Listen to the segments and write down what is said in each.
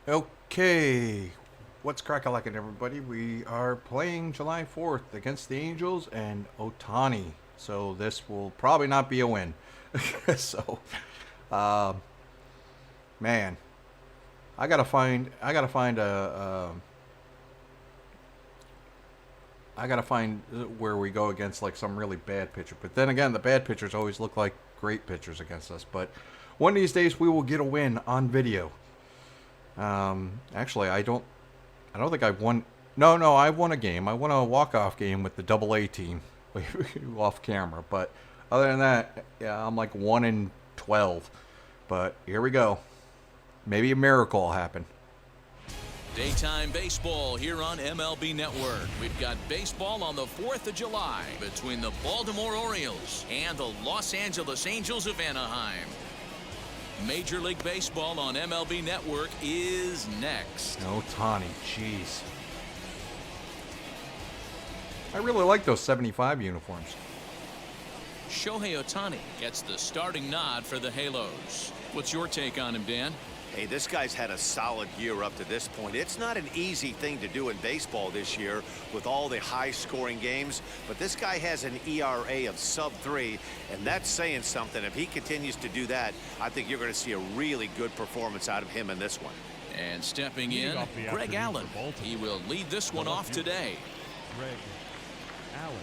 Okay, what's crack-a-lackin', everybody? We are playing July 4th against the Angels and Ohtani. So this will probably not be a win. so, uh, man, I gotta find where we go against like some really bad pitcher. But then again, the bad pitchers always look like great pitchers against us. But one of these days we will get a win on video. Actually, I don't think I've won. No, I won a game. I won a walk-off game with the Double-A team off camera. But other than that, yeah, I'm like 1-12. But here we go. Maybe a miracle will happen. Daytime baseball here on MLB Network. We've got baseball on the 4th of July between the Baltimore Orioles and the Los Angeles Angels of Anaheim. Major League Baseball on MLB Network is next. Ohtani, jeez. I really like those 75 uniforms. Shohei Ohtani gets the starting nod for the Halos. What's your take on him, Dan? Hey, this guy's had a solid year up to this point. It's not an easy thing to do in baseball this year with all the high-scoring games, but this guy has an ERA of sub-3, and that's saying something. If he continues to do that, I think you're going to see a really good performance out of him in this one. And stepping in, Greg Allen. He will lead this one off today. Greg Allen.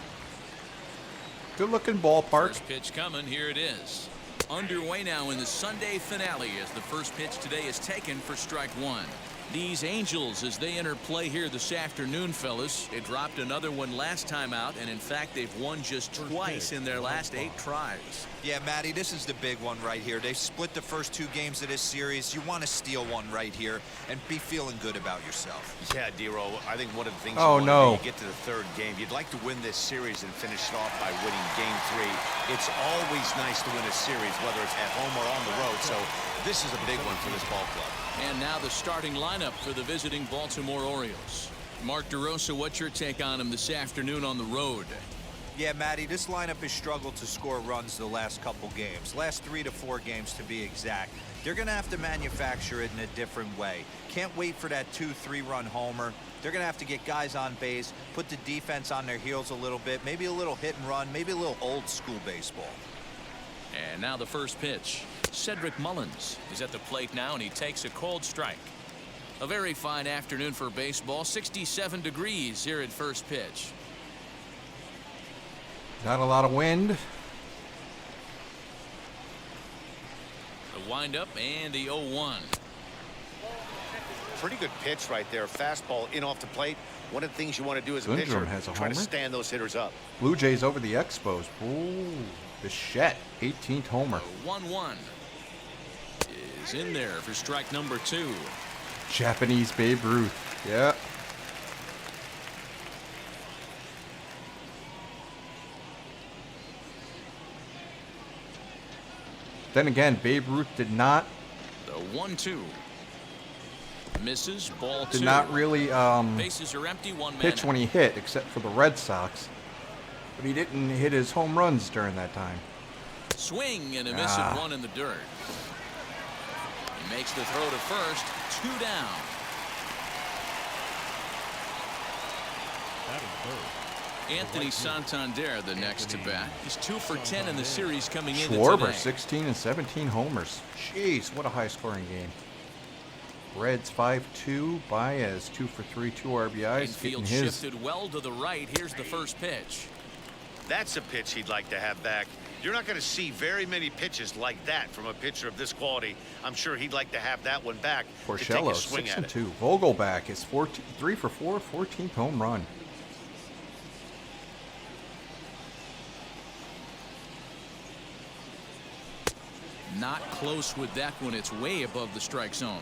Good-looking ballpark. First pitch coming. Here it is. Underway now in the Sunday finale as the first pitch today is taken for strike one. These Angels, as they enter play here this afternoon, fellas, they dropped another one last time out, and in fact they've won just twice in their last 8 tries. Yeah, Matty, this is the big one right here. They've split the first 2 games of this series. You want to steal one right here and be feeling good about yourself. Yeah, Dero, I think one of the things you want to do no. when you get to the 3rd game, you'd like to win this series and finish it off by winning game 3. It's always nice to win a series, whether it's at home or on the road, so this is a big one for this ball club. And now the starting lineup for the visiting Baltimore Orioles. Mark DeRosa, what's your take on him this afternoon on the road? Yeah, Matty, this lineup has struggled to score runs the last couple games. Last 3 to 4 games to be exact. They're going to have to manufacture it in a different way. Can't wait for that 2-3 run homer. They're going to have to get guys on base, put the defense on their heels a little bit, maybe a little hit and run, maybe a little old school baseball. And now the first pitch. Cedric Mullins is at the plate now, and he takes a cold strike. A very fine afternoon for baseball. 67 degrees here at first pitch. Not a lot of wind. The windup and the 0-1. Pretty good pitch right there. Fastball in off the plate. One of the things you want to do as a pitcher, has a try to homer. stand those hitters up. Blue Jays over the Expos. Ooh, Bichette, 18th homer. 1-1 is in there for strike number 2. Japanese Babe Ruth. Yeah. Then again, Babe Ruth did not. The 1-2 misses. Ball 2. Did not really Bases are empty. 1 man pitch when he hit, except for the Red Sox. But he didn't hit his home runs during that time. Swing and a miss at 1 in the dirt. He makes the throw to first. 2 down. Anthony Santander, the next to bat. He's 2 for 10 in the series coming into today. Schwarber, 16 and 17 homers. Jeez, what a high-scoring game. Reds 5-2. Baez 2 for 3, 2 RBIs. Infield shifted well to the right. Here's the first pitch. That's a pitch he'd like to have back. You're not going to see very many pitches like that from a pitcher of this quality. I'm sure he'd like to have that one back. Porcello 6 and 2. Vogelback is 3 for 4, 14th home run. Not close with that one. It's way above the strike zone.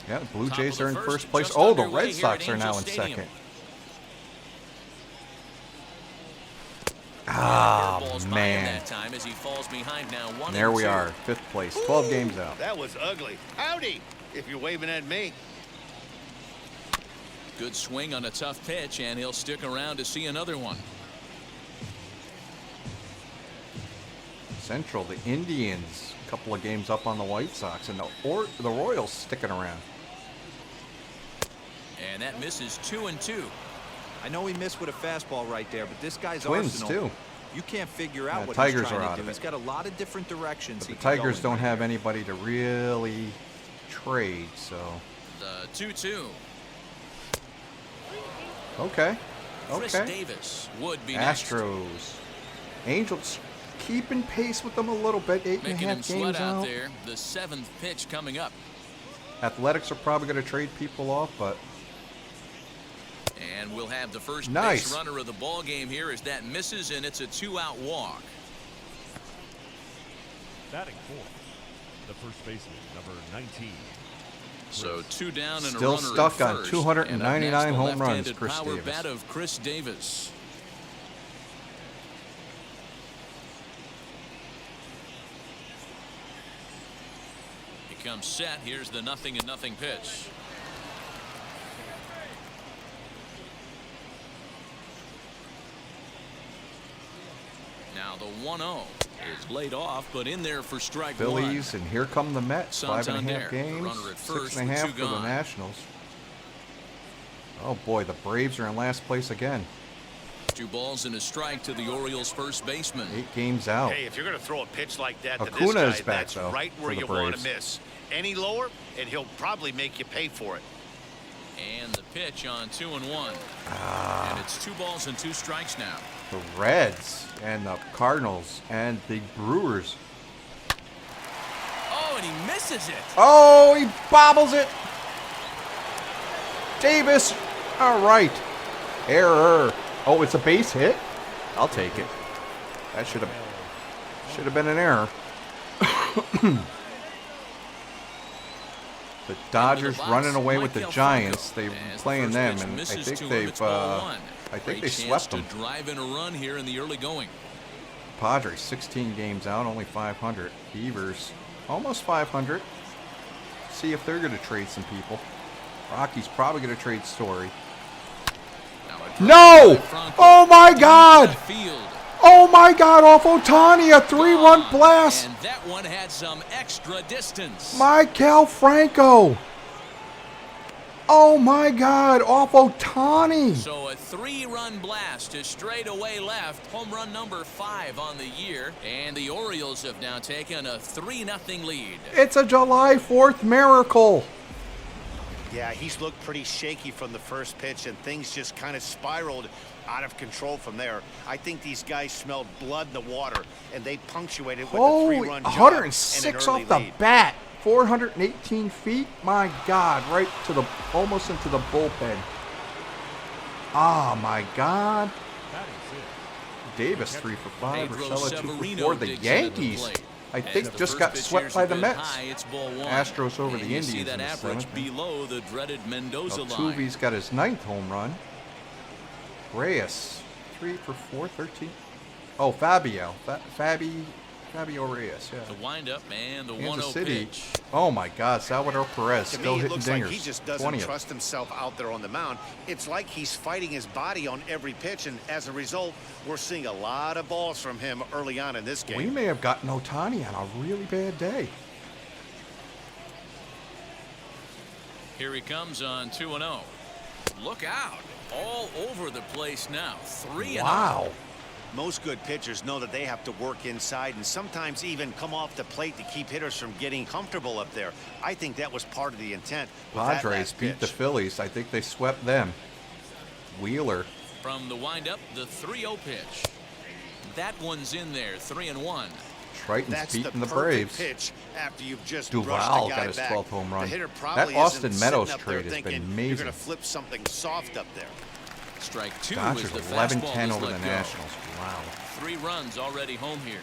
Yeah, the Blue Jays are in first place. just Oh, the underway Red here Sox at are now Angel in Stadium. second. Ah, Airball's by him man. that time as he falls behind now. 1 There and we 2. are, 5th place, 12 games out. That was ugly. Howdy, if you're waving at me. Good swing on a tough pitch, and he'll stick around to see another one. Central, the Indians, a couple of games up on the White Sox, and the Royals sticking around. And that misses 2-2. I know he missed with a fastball right there, but this guy's Twins, arsenal, too. you can't figure out Yeah, what Tigers he's trying are to out do. of it. He's got a lot of different directions. But he the can go Tigers in don't right have here. anybody to really trade, so. The 2-2. Okay. Chris Okay. Davis would be next. Astros. Angels keeping pace with them a little bit. 8.5 Making him games sweat out out. there. The 7th pitch coming up. Athletics are probably going to trade people off, but And we'll have the first Nice. base runner of the ball game here as that misses, and it's a 2-out walk. Batting fourth, the first baseman, number 19. So 2 down and Still a runner stuck at on first. 299 And up next, the home runs, left-handed Chris power Davis. bat of Chris Davis. He comes set. Here's the 0-0 pitch. Now the 1-0 is laid off, but in there for strike one. Phillies, and here come the Mets. 5.5 Santander, games, runner at first 6.5 with 2 for the gone. Nationals. Oh boy, the Braves are in last place again. 2 balls and a strike to the Orioles first baseman. 8 games out. Hey, if you're going to throw a pitch like that to Acuna this is guy, back, that's though, right for where the you want Braves. to miss. Any lower, and he'll probably make you pay for it. And the pitch on 2-1. And it's 2 balls and 2 strikes now. The Reds and the Cardinals and the Brewers. Oh, and he misses it. Oh, he bobbles it. Davis. All right. Error. Oh, it's a base hit. I'll take it. That should have been an error. The Dodgers running away with the Giants. They were playing them, and I think they swept them. To drive in a run here in the early going. Padres 16 games out, only 500. Beavers almost 500. See if they're going to trade some people. Rockies probably going to trade Story. No! Oh my God! Oh my God! Off Ohtani, a 3-run blast. And that one had some extra distance. Maikel Franco. Oh my God! Off Ohtani. So a 3-run blast to straightaway left. Home run number 5 on the year. And the Orioles have now taken a 3-0 lead. It's a July 4th miracle. Yeah, he's looked pretty shaky from the first pitch, and things just kind of spiraled out of control from there. I think these guys smelled blood in the water, and they punctuated with a 3-run job 106 and an off the early lead. bat. 418 feet. My God, right to the almost into the bullpen. Oh my God. Batting sixth, Davis 3 for 5. Pedro Urshela 2 for Severino 4. The digs into the Yankees, plate. I As think, the just first got pitch swept here's by a the bit Mets. high, it's ball 1. Astros over And the you see Indians that in the average 7th. below the dreaded Mendoza line. Altuve's got his 9th home run. Reyes 3 for 4. 13. Oh, Fabio. Fabio Reyes. Yeah. The windup and the Kansas 1-0 City. pitch. Oh my God, Salvador Perez To still me, it hitting looks dingers. like he just doesn't 20th. trust himself out there on the mound. It's like he's fighting his body on every pitch, and as a result, we're seeing a lot of balls from him early on in this game. We may have gotten Ohtani on a really bad day. Here he comes on 2-0. Look out. All over the place now. 3-0. Wow. Most good pitchers know that they have to work inside and sometimes even come off the plate to keep hitters from getting comfortable up there. I think that was part of the intent with that Padres last beat the pitch. Phillies. I think they swept them. Wheeler. From the windup, the 3-0 pitch. That one's in there. 3-1. Triton's That's beating the perfect Braves. pitch after you've just Duval brushed the guy got his back. 12th home run. The hitter That probably Austin isn't Meadows sitting up there trade has been thinking amazing. You're going to flip something soft up there. Strike 2 Dodgers is the 11-10 fastball is over the let go. Nationals. Wow. 3 runs already home here.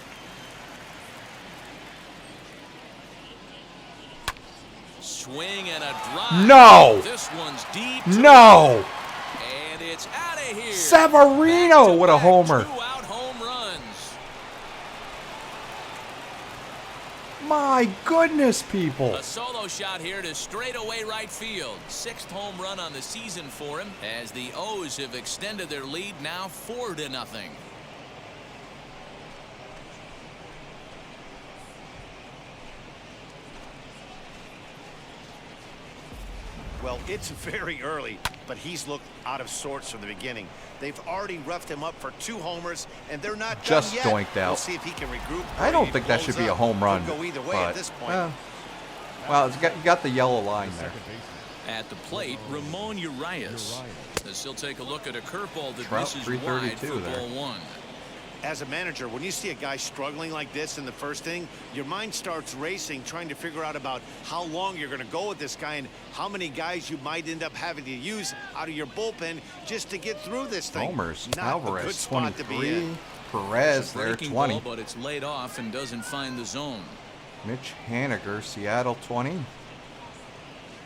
Swing and a drive. No! This one's deep. No! And it's out of here. Severino with a Back-to-back homer. 2-out home runs. My goodness, people. A solo shot here to straightaway right field. 6th home run on the season for him as the O's have extended their lead now 4-0. Well, it's very early, but he's looked out of sorts from the beginning. They've already roughed him up for 2 homers, and they're not Just done yet. doinked out. We'll see if he can regroup. I don't think that should be a home run. Could go either way but, at this point. well, it's got the yellow line there. Second baseman. At the plate, Ramon Urias. As he'll take a look at a curveball that Trout, misses wide 332 for there. ball 1. As a manager, when you see a guy struggling like this in the first inning, your mind starts racing, trying to figure out about how long you're going to go with this guy and how many guys you might end up having to use out of your bullpen just to get through this thing. Homers, Not a good Alvarez, spot to be 23. in. Perez there, Breaking 20. ball, but it's laid off and doesn't find the zone. Mitch Haniger, Seattle, 20.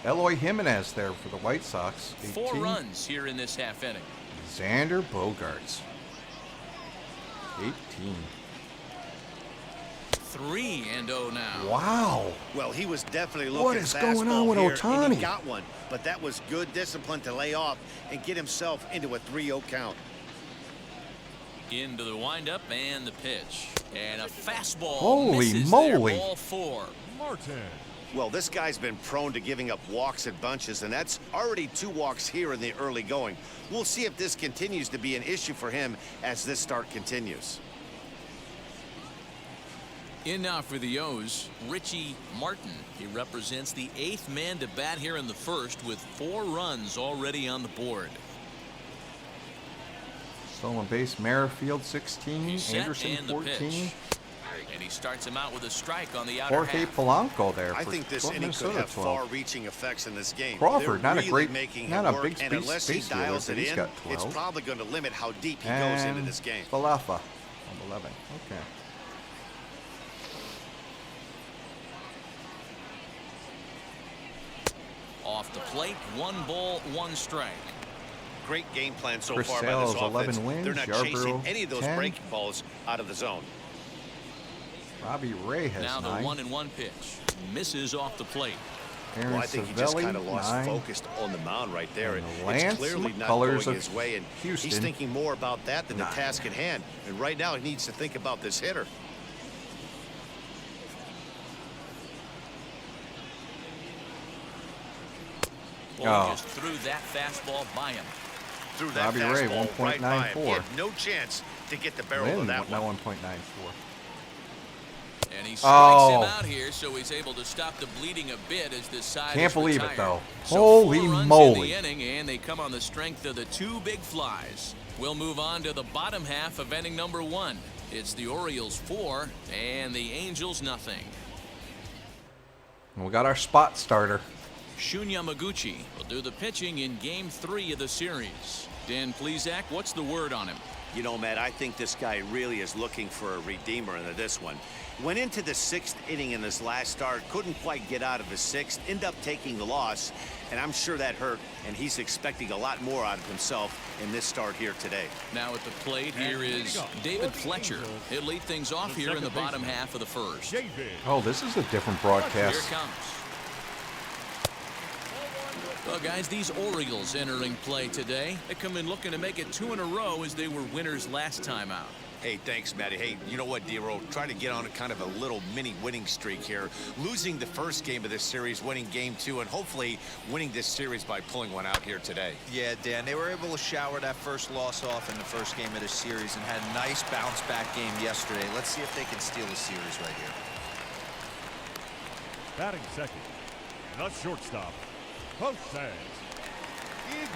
Eloy Jimenez there for the White Sox, 18. 4 runs here in this half inning. Xander Bogaerts, 18. 3-0 now. Wow. Well, he was definitely What looking is going on fastball with here, and Ohtani? he got one, but that was good discipline to lay off and get himself into a 3-0 count. Into the windup and the pitch. And a fastball Holy misses moly. there, ball 4. Martin. Well, this guy's been prone to giving up walks at bunches, and that's already 2 walks here in the early going. We'll see if this continues to be an issue for him as this start continues. In now for the O's, Richie Martin. He represents the 8th man to bat here in the first with 4 runs already on the board. Stolen base, Merrifield, 16. He's set Anderson, and the 14. pitch. And he starts him out with a strike on the outer Jorge half. Polanco there I for think this inning could Minnesota, have 12. far-reaching effects in this game. Crawford, They're not a really great- making not him a work, big and space- unless space he fielder, dials but it he's in, got it's 12. probably going to limit how deep he goes And into this game. Falafa on 11. Okay. Off the plate, 1 ball, 1 strike. Great game plan so Chris far by Sale's this 11 offense. wins, They're not chasing Yarborough, any of those 10. breaking balls out of the zone. Robbie Ray has Now the 9. 1-1 pitch. Misses off the plate. Aaron Well, I think he just Savelli, kind of lost 9. focus on the mound right there. And And Lance it's clearly not McCullers going of his way, and Houston, he's thinking more about that than the 9. task at hand. And right now, he needs to think about this hitter. Ball Oh. just threw that fastball by him. Through that Robbie Ray, fastball right by him. He 1.94. had no chance to get the barrel Lynn, of that now one. 1.94. And he strikes Oh. him out here, so he's able to stop the bleeding a bit as this side Can't is believe it, retired. though. So Holy 4 runs moly. in the inning, and they come on the strength of the 2 big flies. We'll move on to the bottom half of inning number 1. It's the Orioles 4 and the Angels nothing. And we got our spot starter. Shun Yamaguchi will do the pitching in Game 3 of the series. Dan Plesac, what's the word on him? You know, Matt, I think this guy really is looking for a redeemer into this one. Went into the 6th inning in this last start, couldn't quite get out of the 6th, ended up taking the loss, and I'm sure that hurt, and he's expecting a lot more out of himself in this start here today. Now at the plate, here is David Fletcher. He'll lead things off here in the bottom half of the first. Here David. Oh, this is a different it broadcast. comes. Well, guys, these Orioles entering play today. They come in looking to make it 2 in a row as they were winners last time out. Hey, thanks, Matty. Hey, you know what, D-Roll? Try to get on a kind of a little mini winning streak here. Losing the first game of this series, winning Game 2, and hopefully winning this series by pulling one out here today. Yeah, Dan, they were able to shower that first loss off in the first game of the series and had a nice bounce-back game yesterday. Let's see if they can steal the series right here. Batting second. The shortstop. Jose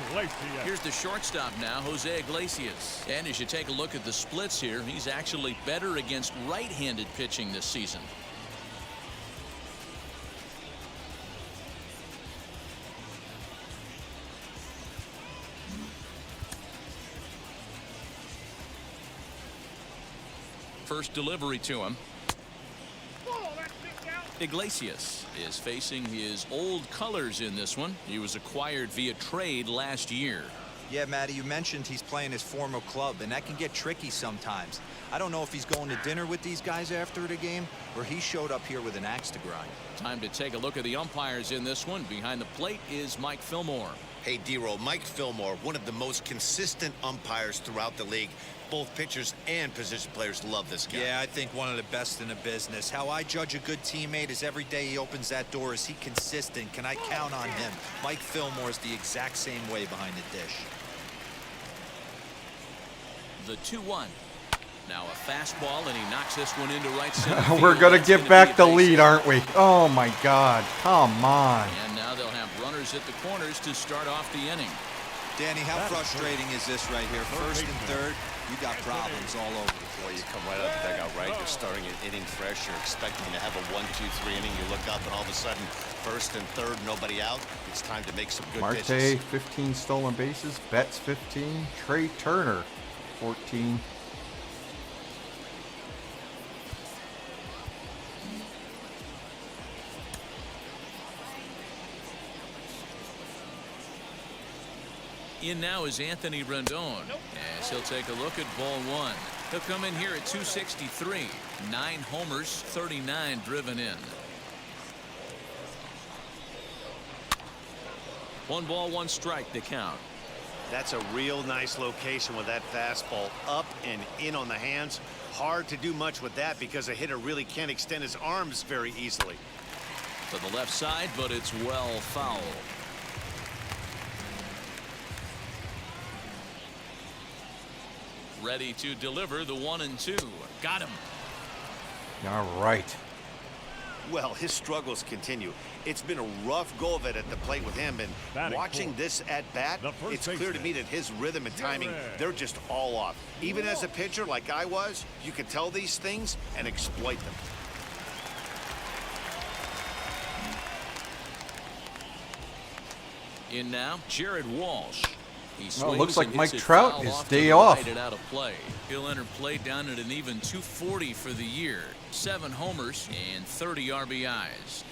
Iglesias. Here's the shortstop now, Jose Iglesias. And as you take a look at the splits here, he's actually better against right-handed pitching this season. First delivery to him. Iglesias is facing his old colors in this one. He was acquired via trade last year. Yeah, Matty, you mentioned he's playing his former club, and that can get tricky sometimes. I don't know if he's going to dinner with these guys after the game, or he showed up here with an axe to grind. Time to take a look at the umpires in this one. Behind the plate is Mike Fillmore. Hey, D-Roll, Mike Fillmore, one of the most consistent umpires throughout the league. Both pitchers and position players love this guy. Yeah, I think one of the best in the business. How I judge a good teammate is every day he opens that door. Is he consistent? Can I count on him? Mike Fillmore is the exact same way behind the dish. The 2-1. Now a fastball, and he knocks this one into right center field. We're going to That's give gonna back be a the base lead, hit. aren't we? Oh, my God. Come on. And now they'll have runners at the corners to start off the inning. Danny, how frustrating is this right here? First and third, you got problems all over the Boy, place. you come right out of the dugout, right? You're starting an inning fresh. You're expecting to have a 1-2-3 inning. You look up, and all of a sudden, first and third, nobody out. It's time to make some good Marte, pitches. 15 stolen bases. Betts, 15. Trey Turner, 14. In now is Anthony Rendon, as he'll take a look at ball one. He'll come in here at 263. 9 homers, 39 driven in. 1 ball, 1 strike to count. That's a real nice location with that fastball up and in on the hands. Hard to do much with that because a hitter really can't extend his arms very easily. To the left side, but it's well foul. Ready to deliver the 1-2. Got him. All right. Well, his struggles continue. It's been a rough go of it at the plate with him, and Batting watching fourth, this at bat, the first it's clear to baseman, me that his rhythm and timing, Cedric. they're just all off. Even as a pitcher like I was, you can tell these things and exploit them. In now, Jared Walsh. He Well, it swings looks like and Mike hits it Trout foul is off to day the off. right and out of play. He'll enter play down at an even 240 for the year. 7 homers and 30 RBIs.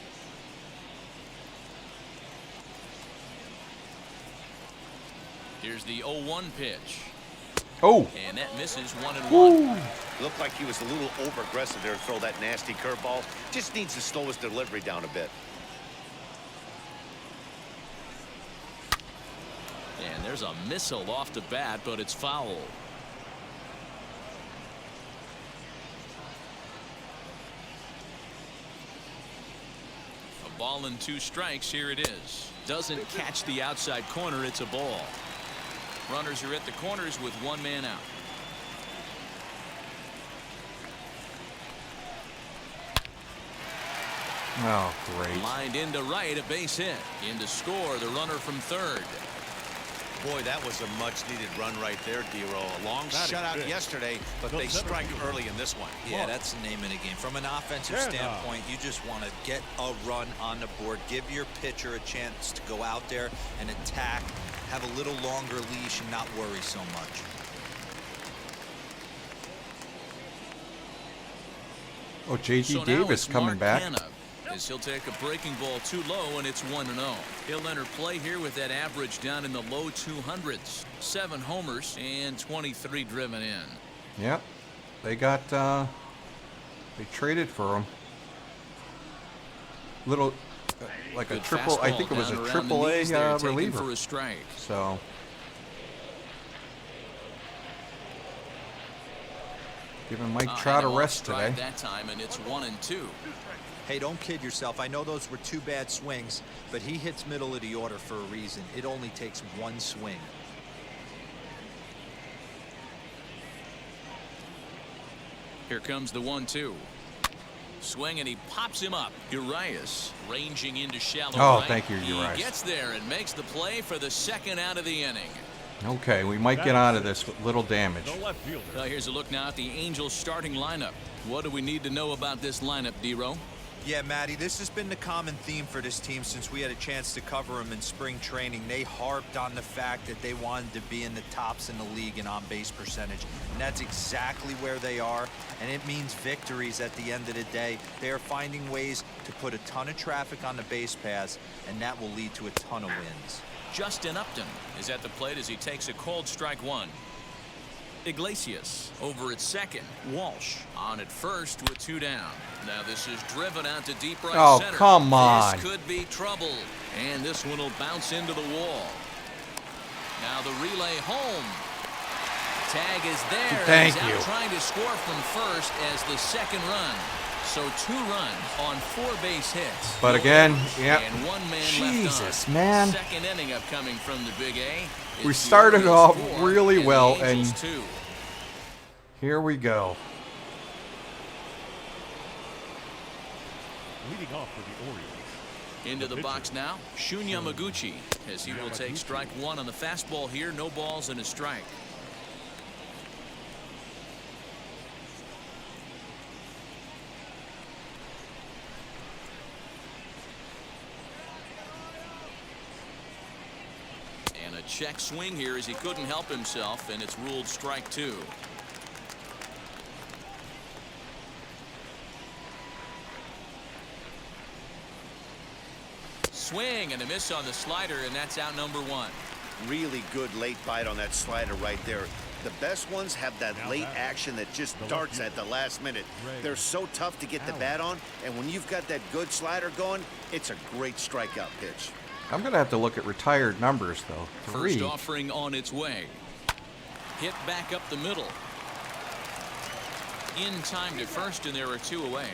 Here's the 0-1 pitch. Oh. And that misses 1-1. Woo. Looked like he was a little over-aggressive there to throw that nasty curveball. Just needs to slow his delivery down a bit. And there's a missile off the bat, but it's foul. A ball and 2 strikes. Here it is. Doesn't catch the outside corner. It's a ball. Runners are at the corners with 1 man out. Oh, great. Lined into right, a base hit. In to score, the runner from third. Boy, that was a much-needed run right there, D-Roll. A long Batting shutout fifth, yesterday, but the they center strike fielder. early in this one. Yeah, that's the name of the game. From an offensive Fair standpoint, you just want to get a run on the board. Give your pitcher a chance to go out there and attack. Have a little longer leash and not worry so much. Oh, J.D. So now Davis it's coming Mark back. Hanna, as he'll take a breaking ball too low, and it's 1-0. He'll enter play here with that average down in the low 200s. 7 homers and 23 driven in. Yep. They got, they traded for him. Little, like a Good triple, I fastball think it was a down around the triple knees there, A taken reliever. for a strike. So. Giving Mike Trout a Hanna off rest stride today. that time, and it's 1-2. Hey, don't kid yourself. I know those were 2 bad swings, but he hits middle of the order for a reason. It only takes 1 swing. Here comes the 1-2. Swing, and he pops him up. Urias ranging into shallow Oh, right. thank you, He Urias. gets there and makes the play for the 2nd out of the inning. Okay, we might get out of this with little damage. The left fielder. Well, here's a look now at the Angels starting lineup. What do we need to know about this lineup, D-Row? Yeah, Matty, this has been the common theme for this team since we had a chance to cover them in spring training. They harped on the fact that they wanted to be in the tops in the league in on-base percentage, and that's exactly where they are, and it means victories at the end of the day. They are finding ways to put a ton of traffic on the base paths, and that will lead to a ton of wins. Justin Upton is at the plate as he takes a cold strike 1. Iglesias over at second. Walsh on at first with 2 down. Now this is driven out to deep right Oh, center. come on. This could be trouble. And this one will bounce into the wall. Now the relay home. Tag is there. Thank He's out you. trying to score from first as the second run. So 2 runs on 4 base hits. But again, yep. And 1 man Jesus, left on. man. Second inning upcoming from the Big A. We It's the started Orioles off 4 really and well, the Angels and 2. here we go. Leading off for the Orioles. Into the box now, Shun Yamaguchi, as he will take strike 1 on the fastball here. No balls and a strike. And a check swing here as he couldn't help himself, and it's ruled strike 2. Swing and a miss on the slider, and that's out number 1. Really good late bite on that slider right there. The best ones have that late action that just darts at the last minute. They're so tough to get the bat on, and when you've got that good slider going, it's a great strikeout pitch. I'm going to have to look at retired numbers, though. 3. First offering on its way. Hit back up the middle. In time to first, and there are 2 away.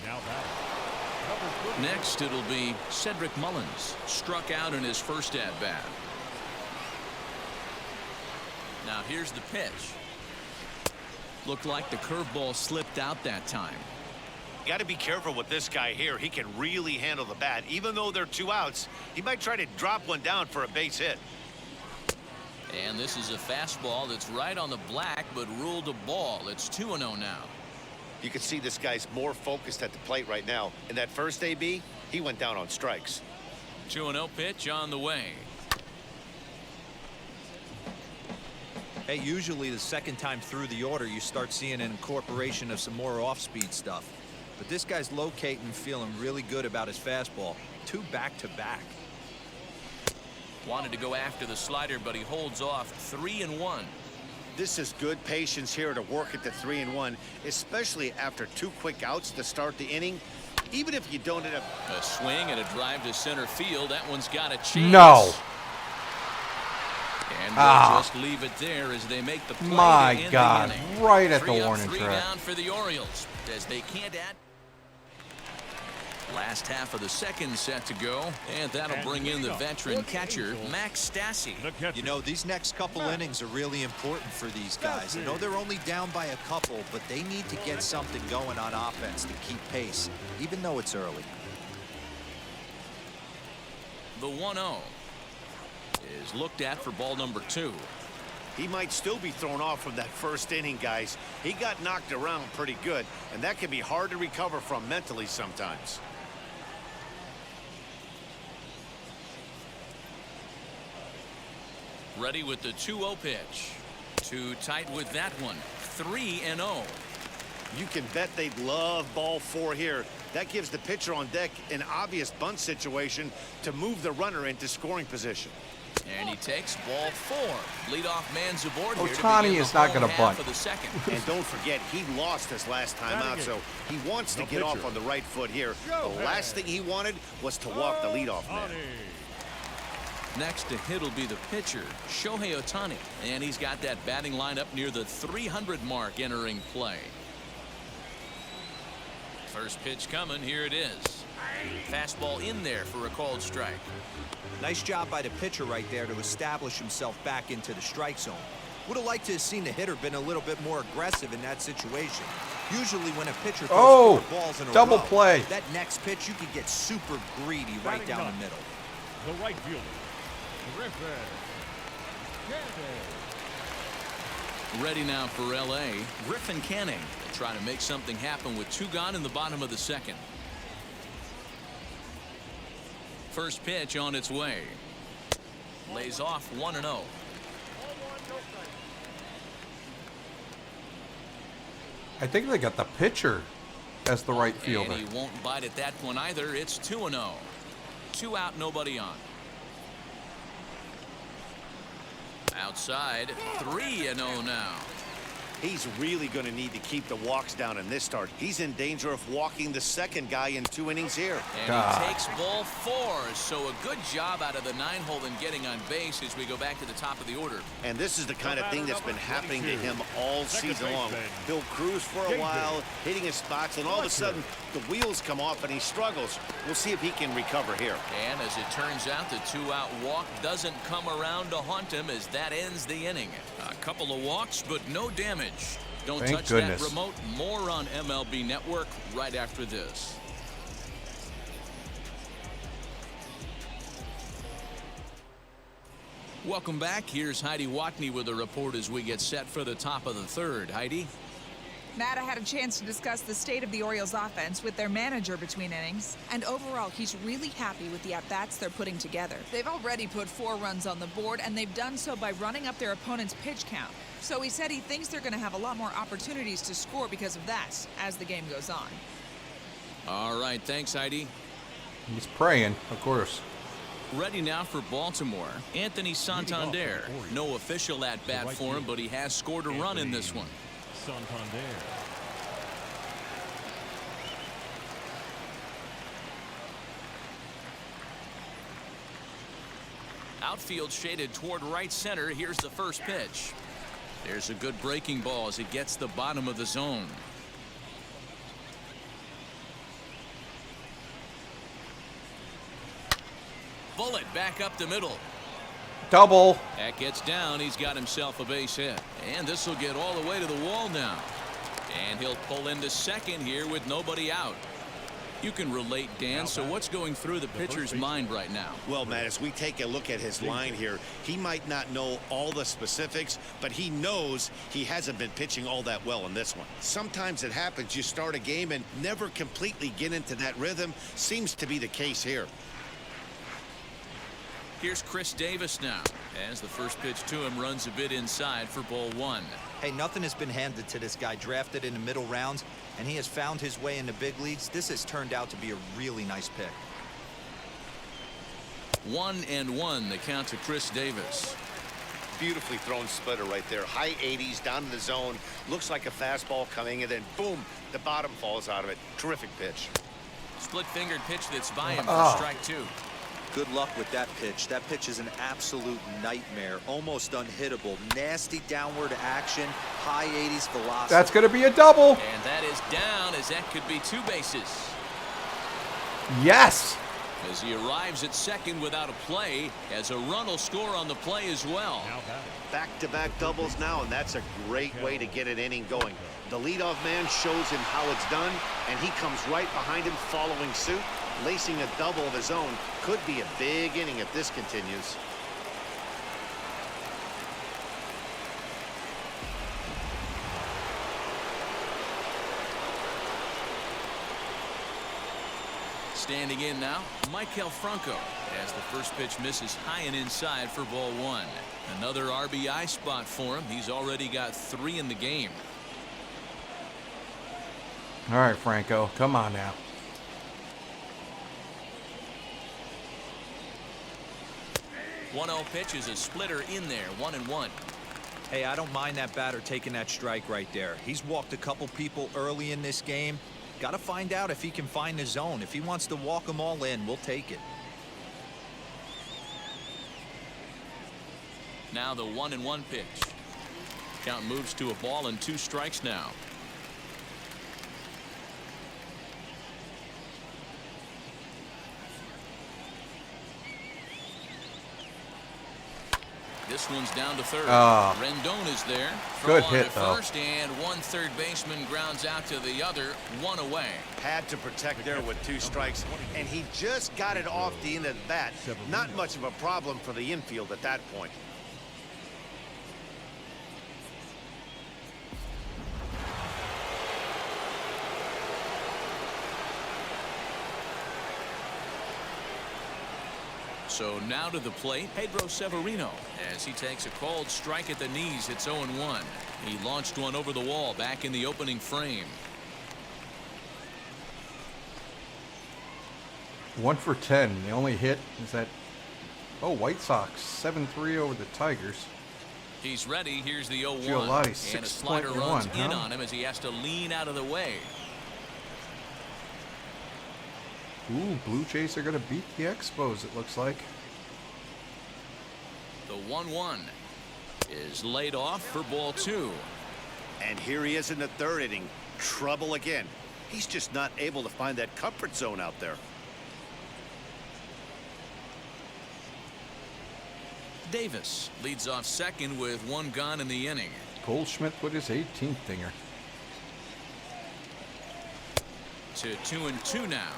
Now batting. Next, it'll be Cedric Mullins, struck out in his first at-bat. Now here's the pitch. Looked like the curveball slipped out that time. Got to be careful with this guy here. He can really handle the bat. Even though they're 2 outs, he might try to drop one down for a base hit. And this is a fastball that's right on the black, but ruled a ball. It's 2-0 now. You can see this guy's more focused at the plate right now. In that first AB, he went down on strikes. 2-0 pitch on the way. Hey, usually the second time through the order, you start seeing an incorporation of some more off-speed stuff. But this guy's locating, feeling really good about his fastball. 2 back-to-back. Wanted to go after the slider, but he holds off. 3-1. This is good patience here to work at the 3-1, especially after 2 quick outs to start the inning. Even if you don't end up. A swing and a drive to center field. That one's got a chance. No. And we'll just leave it there as they make the play. My to end God, the inning. right at the 3 up, warning 3 track. down for the Orioles as they can't add. Last half of the second set to go, and that'll bring in the veteran catcher, Max Stassi. You know, these next couple innings are really important for these guys. I know they're only down by a couple, but they need to get something going on offense to keep pace, even though it's early. The 1-0 is looked at for ball number 2. He might still be thrown off from that first inning, guys. He got knocked around pretty good, and that can be hard to recover from mentally sometimes. Ready with the 2-0 pitch. Too tight with that one. 3-0. You can bet they'd love ball 4 here. That gives the pitcher on deck an obvious bunt situation to move the runner into scoring position. And he takes ball 4. Leadoff man's aboard here. Ohtani is not going to bunt. For the second. And don't forget, he lost his last time out, so he wants to get off on the right foot here. The last thing he wanted was to walk the leadoff man. Next to hit will be the pitcher, Shohei Ohtani. And he's got that batting lineup near the 300 mark entering play. First pitch coming. Here it is. Fastball in there for a called strike. Nice job by the pitcher right there to establish himself back into the strike zone. Would have liked to have seen the hitter been a little bit more aggressive in that situation. Usually when a pitcher throws 4 balls in a double row, play. that next pitch you could get super greedy right down the middle. The right fielder, Griffin. Ready now for L.A. Griffin Canning trying to make something happen with 2 gone in the bottom of the second. First pitch on its way. Lays off 1-0. I think they got the pitcher as the right fielder. And he won't bite at that one either. It's 2-0. 2 out, nobody on. Outside, 3-0 now. He's really going to need to keep the walks down in this start. He's in danger of walking the second guy in 2 innings here. And he takes ball 4, so a good job out of the 9-hole in getting on base as we go back to the top of the order. And this is the kind of thing that's been happening to him all season long. He'll cruise for a while, hitting his spots, and all of a sudden the wheels come off and he struggles. We'll see if he can recover here. And as it turns out, the 2-out walk doesn't come around to haunt him as that ends the inning. A couple of walks, but no damage. Don't Thank touch goodness. that remote. More on MLB Network right after this. Welcome back. Here's Heidi Watney with a report as we get set for the top of the third. Heidi? Matt, I had a chance to discuss the state of the Orioles offense with their manager between innings, and overall he's really happy with the at-bats they're putting together. They've already put 4 runs on the board, and they've done so by running up their opponent's pitch count. So he said he thinks they're going to have a lot more opportunities to score because of that as the game goes on. All right, thanks, Heidi. He's praying, of course. Ready now for Baltimore, Anthony Santander. No official at-bat for him, but he has scored a run in this one. Santander. Outfield shaded toward right center. Here's the first pitch. There's a good breaking ball as it gets the bottom of the zone. Bullet back up the middle. Double. That gets down. He's got himself a base hit. And this will get all the way to the wall now. And he'll pull into second here with nobody out. You can relate, Dan. So what's going through the pitcher's mind right now? Well, Matt, as we take a look at his line here, he might not know all the specifics, but he knows he hasn't been pitching all that well in this one. Sometimes it happens. You start a game and never completely get into that rhythm. Seems to be the case here. Here's Chris Davis now as the first pitch to him runs a bit inside for ball 1. Hey, nothing has been handed to this guy. Drafted in the middle rounds, and he has found his way in the big leagues. This has turned out to be a really nice pick. 1-1 the count to Chris Davis. Beautifully thrown splitter right there. High 80s down in the zone. Looks like a fastball coming, and then boom, the bottom falls out of it. Terrific pitch. Split-fingered pitch that's by him for strike 2. Good luck with that pitch. That pitch is an absolute nightmare. Almost unhittable. Nasty downward action. High 80s velocity. That's going to be a double. And that is down as that could be 2 bases. Yes. As he arrives at second without a play, as a run will score on the play as well. Back-to-back doubles now, and that's a great way to get an inning going. The leadoff man shows him how it's done, and he comes right behind him following suit. Lacing a double of his own. Could be a big inning if this continues. Standing in now, Michael Franco as the first pitch misses high and inside for ball 1. Another RBI spot for him. He's already got 3 in the game. All right, Franco, come on now. One 1-0 pitch is a splitter in there, 1-1. Hey, I don't mind that batter taking that strike right there. He's walked a couple people early in this game. Got to find out if he can find the zone. If he wants to walk them all in, we'll take it. Now the 1-1 pitch. Count moves to a ball and 2 strikes now. This one's down to third. Rendon is there. Good Throw hit, on to though. first, and one third baseman grounds out to the other, 1 away. Had to protect there with 2 strikes, and he just got it off the end of the bat. Not much of a problem for the infield at that point. So now to the plate, Pedro Severino, as he takes a called strike at the knees. It's 0-1. He launched one over the wall back in the opening frame. 1 for 10. The only hit is that, White Sox 7-3 over the Tigers. He's ready. Here's the 0-1. Giolati, And a slider runs 6.1, in huh? on him as he has to lean out of the way. Ooh, Blue Jays are going to beat the Expos, it looks like. The 1-1 is laid off for ball 2. And here he is in the third inning. Trouble again. He's just not able to find that comfort zone out there. Davis leads off second with 1 gone in the inning. Goldschmidt with his 18th dinger. To 2-2 now.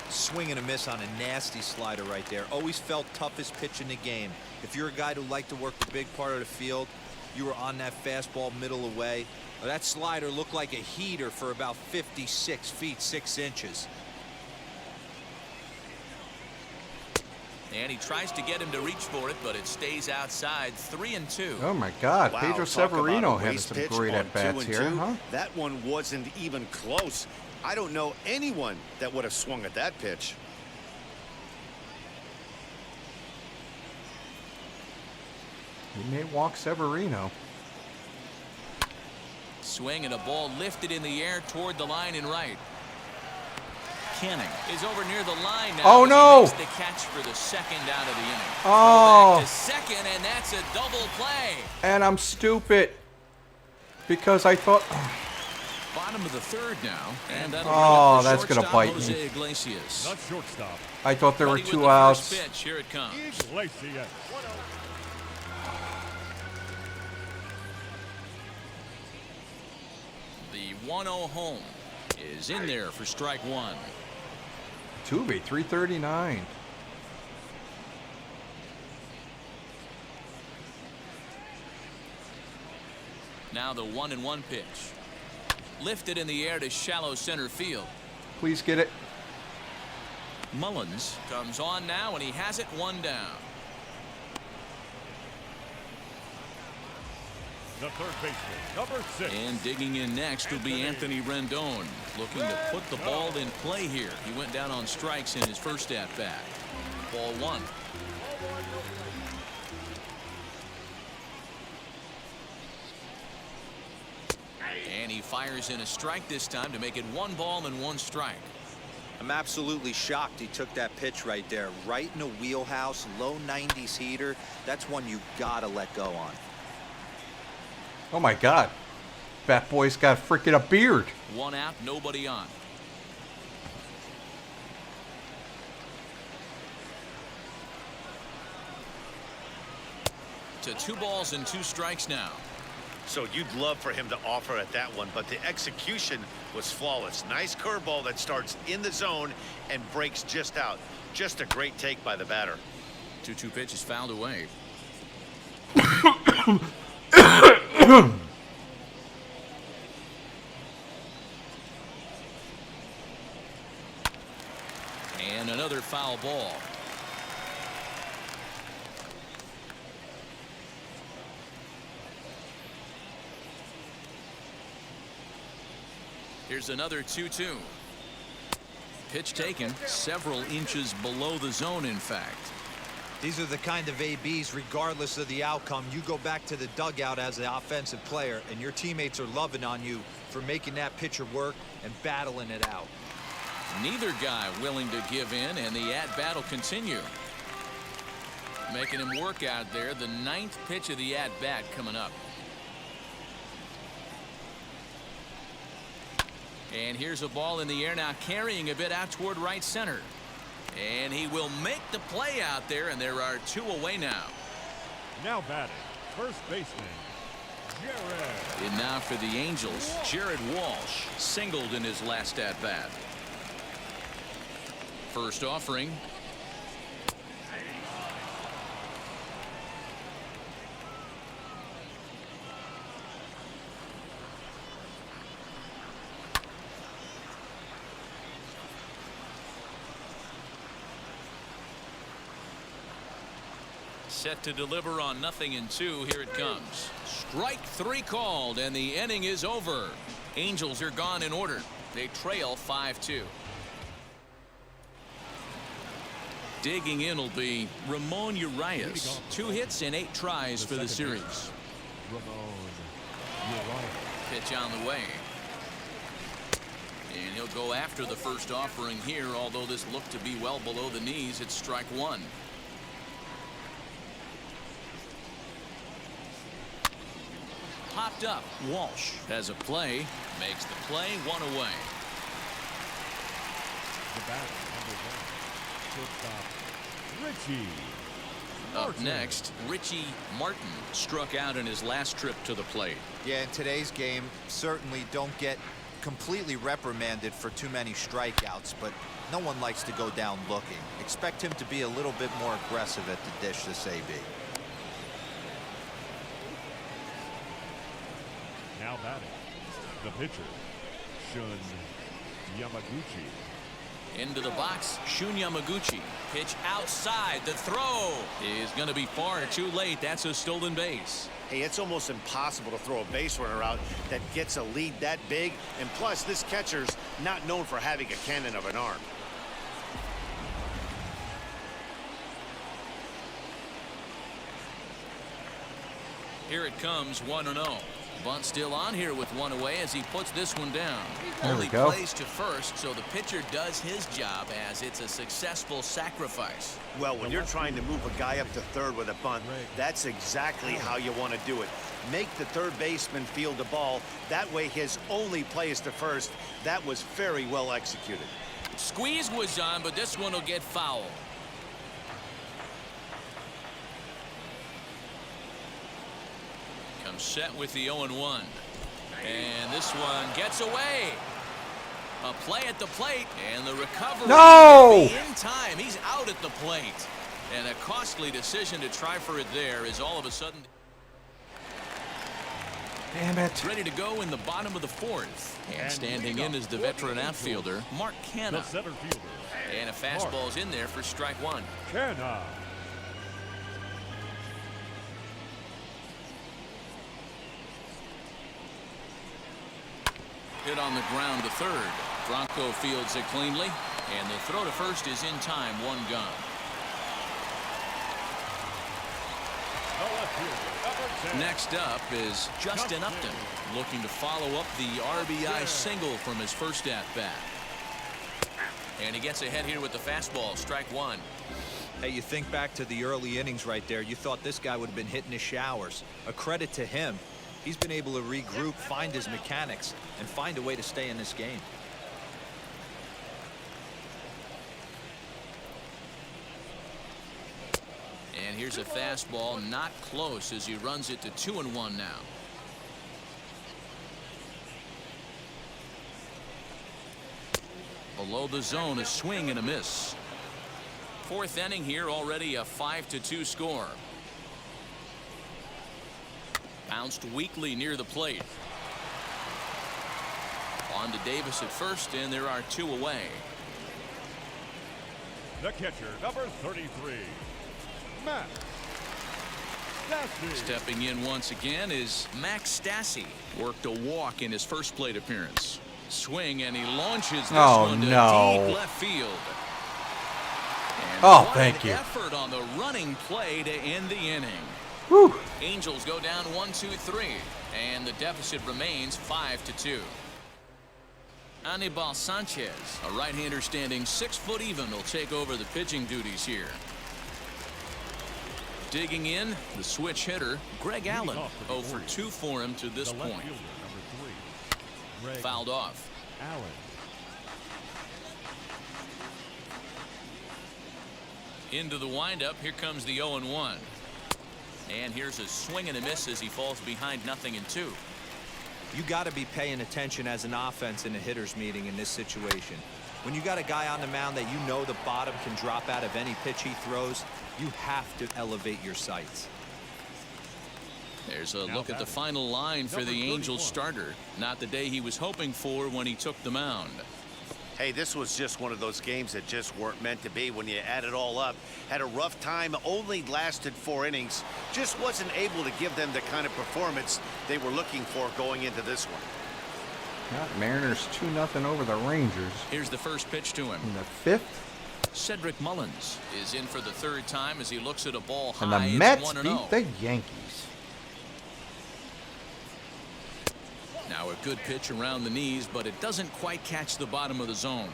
Swing and a miss on a nasty slider right there. Always felt toughest pitch in the game. If you're a guy who liked to work the big part of the field, you were on that fastball middle away. That slider looked like a heater for about 56 feet 6 inches. And he tries to get him to reach for it, but it stays outside. 3-2. Oh my God, Wow, Pedro talk about Severino a having waste some pitch great on at bats 2-2. here, huh? That one wasn't even close. I don't know anyone that would have swung at that pitch. He may walk Severino. Swing and a ball lifted in the air toward the line and right. Canning is over near the line now. Oh, as no. He makes the catch for the second out of the inning. Oh. Back to second, and that's a double play. And I'm stupid because I thought. Bottom of the third now, and that'll Oh, bring up the that's gonna shortstop, bite me. Jose Iglesias. Not shortstop. I thought there were Ready with 2 the outs. first pitch. Here it comes. Iglesias. The 1-0 home is in there for strike 1. Tuve, 339. Now the 1-1 pitch. Lifted in the air to shallow center field. Please get it. Mullins comes on now, and he has it 1 down. The third baseman, number 6. And digging in next will be Anthony Rendon, looking to put the ball in play here. He went down on strikes in his first at bat. Ball 1. And he fires in a strike this time to make it 1 ball and 1 strike. I'm absolutely shocked he took that pitch right there. Right in the wheelhouse, low 90s heater. That's one you gotta let go on. Oh my God. Fat boy's got freaking a beard. 1 out, nobody on. To 2 balls and 2 strikes now. So you'd love for him to offer at that one, but the execution was flawless. Nice curveball that starts in the zone and breaks just out. Just a great take by the batter. 2-2 pitch is fouled away. And another foul ball. Here's another 2-2. Pitch taken several inches below the zone, in fact. These are the kind of ABs, regardless of the outcome, you go back to the dugout as an offensive player, and your teammates are loving on you for making that pitcher work and battling it out. Neither guy willing to give in, and the at-bat will continue. Making him work out there. The 9th pitch of the at-bat coming up. And here's a ball in the air now, carrying a bit out toward right center. And he will make the play out there, and there are 2 away now. Now batting, first baseman, Jared. And now for the Angels, Jared Walsh singled in his last at-bat. First offering. Set to deliver on 0-2. Here it comes. Strike 3 called, and the inning is over. Angels are gone in order. They trail 5-2. Digging in will be Ramon Urias. 2 hits and 8 tries for the series. Pitch on the way. And he'll go after the first offering here, although this looked to be well below the knees. It's strike one. Popped up. Walsh has a play. Makes the play, one away. The bat, number 1, shortstop, Richie Up Martin. next, Richie Martin struck out in his last trip to the plate. Yeah, in today's game, certainly don't get completely reprimanded for too many strikeouts, but no one likes to go down looking. Expect him to be a little bit more aggressive at the dish this AB. Now batting, the pitcher, Shun Yamaguchi. Into the box, Shun Yamaguchi. Pitch outside. The throw is going to be far too late. That's a stolen base. Hey, it's almost impossible to throw a base runner out that gets a lead that big. And plus, this catcher's not known for having a cannon of an arm. Here it comes, 1-0. Bunt still on here with one away as he puts this one down. There we Only go. plays to first, so the pitcher does his job as it's a successful sacrifice. Well, when you're trying to move a guy up to third with a bunt, that's exactly how you want to do it. Make the third baseman field the ball. That way his only play is to first. That was very well executed. Squeeze was on, but this one will get foul. Comes set with the 0-1. And this one gets away. A play at the plate, and the recovery No! in time. He's out at the plate. And a costly decision to try for it there is all of a sudden Damn it. ready to go in the bottom of the fourth. And standing in is the veteran outfielder, Mark The Canna. center fielder, And a fastball's in there for strike one. Canna. Hit on the ground to third. Bronco fields it cleanly, and the throw to first is in time, one gone. The left fielder, number 10. Next up is Justin Upton, looking to follow up the RBI single from his first at-bat. And he gets ahead here with the fastball, strike one. Hey, you think back to the early innings right there, you thought this guy would have been hitting his showers. A credit to him. He's been able to regroup, find his mechanics, and find a way to stay in this game. And here's a fastball, not close as he runs it to 2-1 now. Below the zone, a swing and a miss. Fourth inning here, already a 5-2 score. Bounced weakly near the plate. On to Davis at first, and there are two away. The catcher, number 33, Matt Stassi. Stepping in once again is Max Stassi. Worked a walk in his first plate appearance. Swing, and he launches this one to deep left field. And Oh, what thank an you. effort on the running play to end the inning. Whew. Angels go down 1-2-3, and the deficit remains 5-2. Anibal Sanchez, a right-hander standing 6 foot even, will take over the pitching duties here. Digging in, the switch hitter, Greg Allen. 0 for 2 for him to this The left point. fielder, number 3, Greg Fouled off. Allen. Into the windup, here comes the 0-1. And here's a swing and a miss as he falls behind 0-2. You got to be paying attention as an offense in a hitter's meeting in this situation. When you got a guy on the mound that you know the bottom can drop out of any pitch he throws, you have to elevate your sights. There's a Now look at the batting, final line for number the Angels 31. starter. Not the day he was hoping for when he took the mound. Hey, this was just one of those games that just weren't meant to be when you add it all up. Had a rough time, only lasted 4 innings. Just wasn't able to give them the kind of performance they were looking for going into this one. Got Mariners 2-0 over the Rangers. Here's the first pitch to him. In the 5th, Cedric Mullins is in for the 3rd time as he looks at a ball and high. the It's Mets 1-0. beat the Yankees. Now a good pitch around the knees, but it doesn't quite catch the bottom of the zone.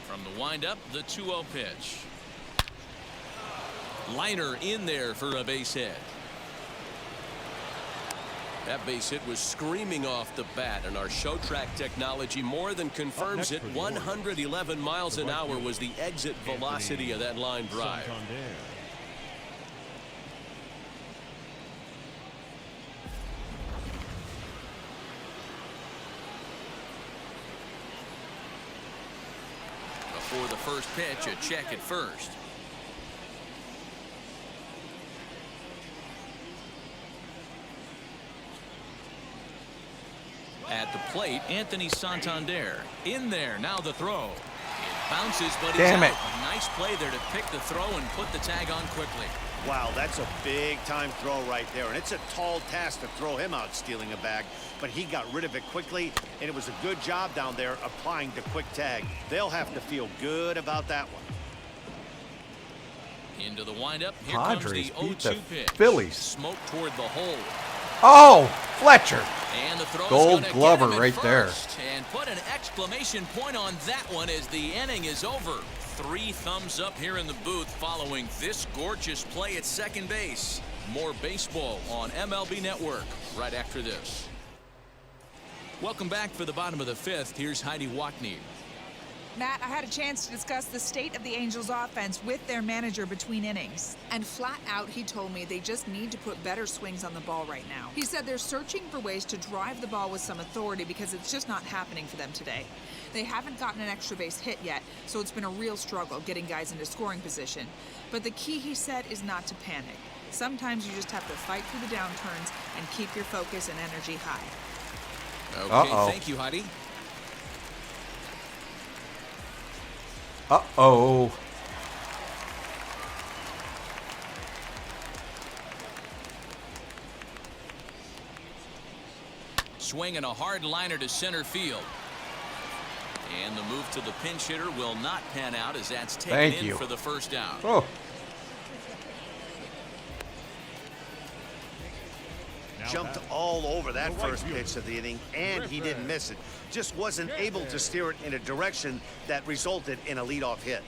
From the windup, the 2-0 pitch. Liner in there for a base hit. That base hit was screaming off the bat, and our show track technology more than confirms it. 111 miles an hour was the exit velocity of that line drive. Santander. Before the first pitch, a check at first. At the plate, Anthony Santander. In there, now the throw. It bounces, but he's Damn out. it. A nice play there to pick the throw and put the tag on quickly. Wow, that's a big-time throw right there, and it's a tall task to throw him out stealing a bag, but he got rid of it quickly, and it was a good job down there applying the quick tag. They'll have to feel good about that one. Into the windup. Here Padres comes beat the 0-2 the pitch. Phillies. Smoke toward the hole. Oh, Fletcher. And the throw's Gold gonna glover get him at right there. first. And put an exclamation point on that one as the inning is over. 3 thumbs up here in the booth following this gorgeous play at second base. More baseball on MLB Network right after this. Welcome back for the bottom of the 5th. Here's Heidi Watney. Matt, I had a chance to discuss the state of the Angels offense with their manager between innings. And flat out, he told me they just need to put better swings on the ball right now. He said they're searching for ways to drive the ball with some authority because it's just not happening for them today. They haven't gotten an extra base hit yet, so it's been a real struggle getting guys into scoring position. But the key, he said, is not to panic. Sometimes you just have to fight through the downturns and keep your focus and energy high. Okay, thank you, Heidi. Uh-oh. Swinging a hard liner to center field. And the move to the pinch hitter will not pan out as that's taken in for the first down. Oh. Jumped all over that first pitch of the inning, and he didn't miss it. Just wasn't able to steer it in a direction that resulted in a leadoff hit.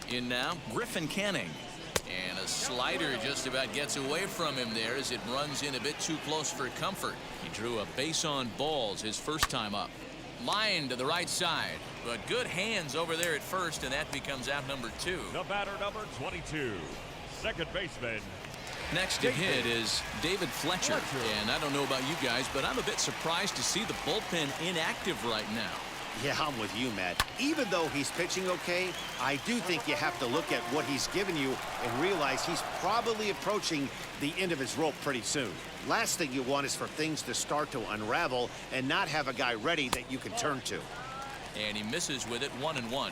In now, Griffin Canning. And a slider just about gets away from him there as it runs in a bit too close for comfort. He drew a base on balls his first time up. Line to the right side, but good hands over there at first, and that becomes out number 2. The batter, number 22, second baseman. Next to hit is David Fletcher. And I don't know about you guys, but I'm a bit surprised to see the bullpen inactive right now. Yeah, I'm with you, Matt. Even though he's pitching okay, I do think you have to look at what he's given you and realize he's probably approaching the end of his rope pretty soon. Last thing you want is for things to start to unravel and not have a guy ready that you can turn to. And he misses with it 1-1.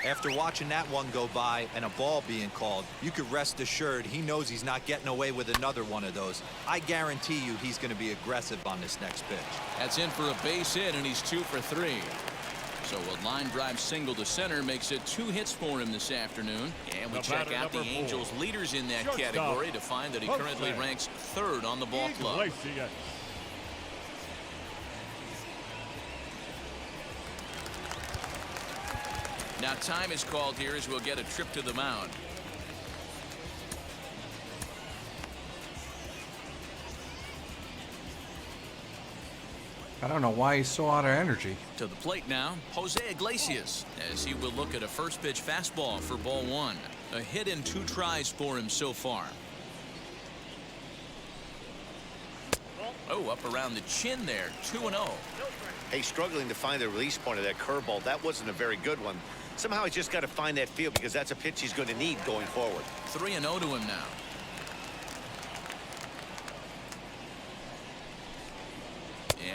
After watching that one go by and a ball being called, you could rest assured he knows he's not getting away with another one of those. I guarantee you he's going to be aggressive on this next pitch. That's in for a base hit, and he's 2 for 3. So a line drive single to center makes it 2 hits for him this afternoon. And we check out the Angels leaders in that category to find that he currently ranks 3rd on the ball club. Iglesias. Now time is called here as we'll get a trip to the mound. I don't know why he's so out of energy. To the plate now, Jose Iglesias, as he will look at a first pitch fastball for ball 1. A hit in 2 tries for him so far. Oh, up around the chin there, 2-0. Hey, struggling to find the release point of that curveball. That wasn't a very good one. Somehow he's just got to find that feel because that's a pitch he's going to need going forward. 3-0 to him now.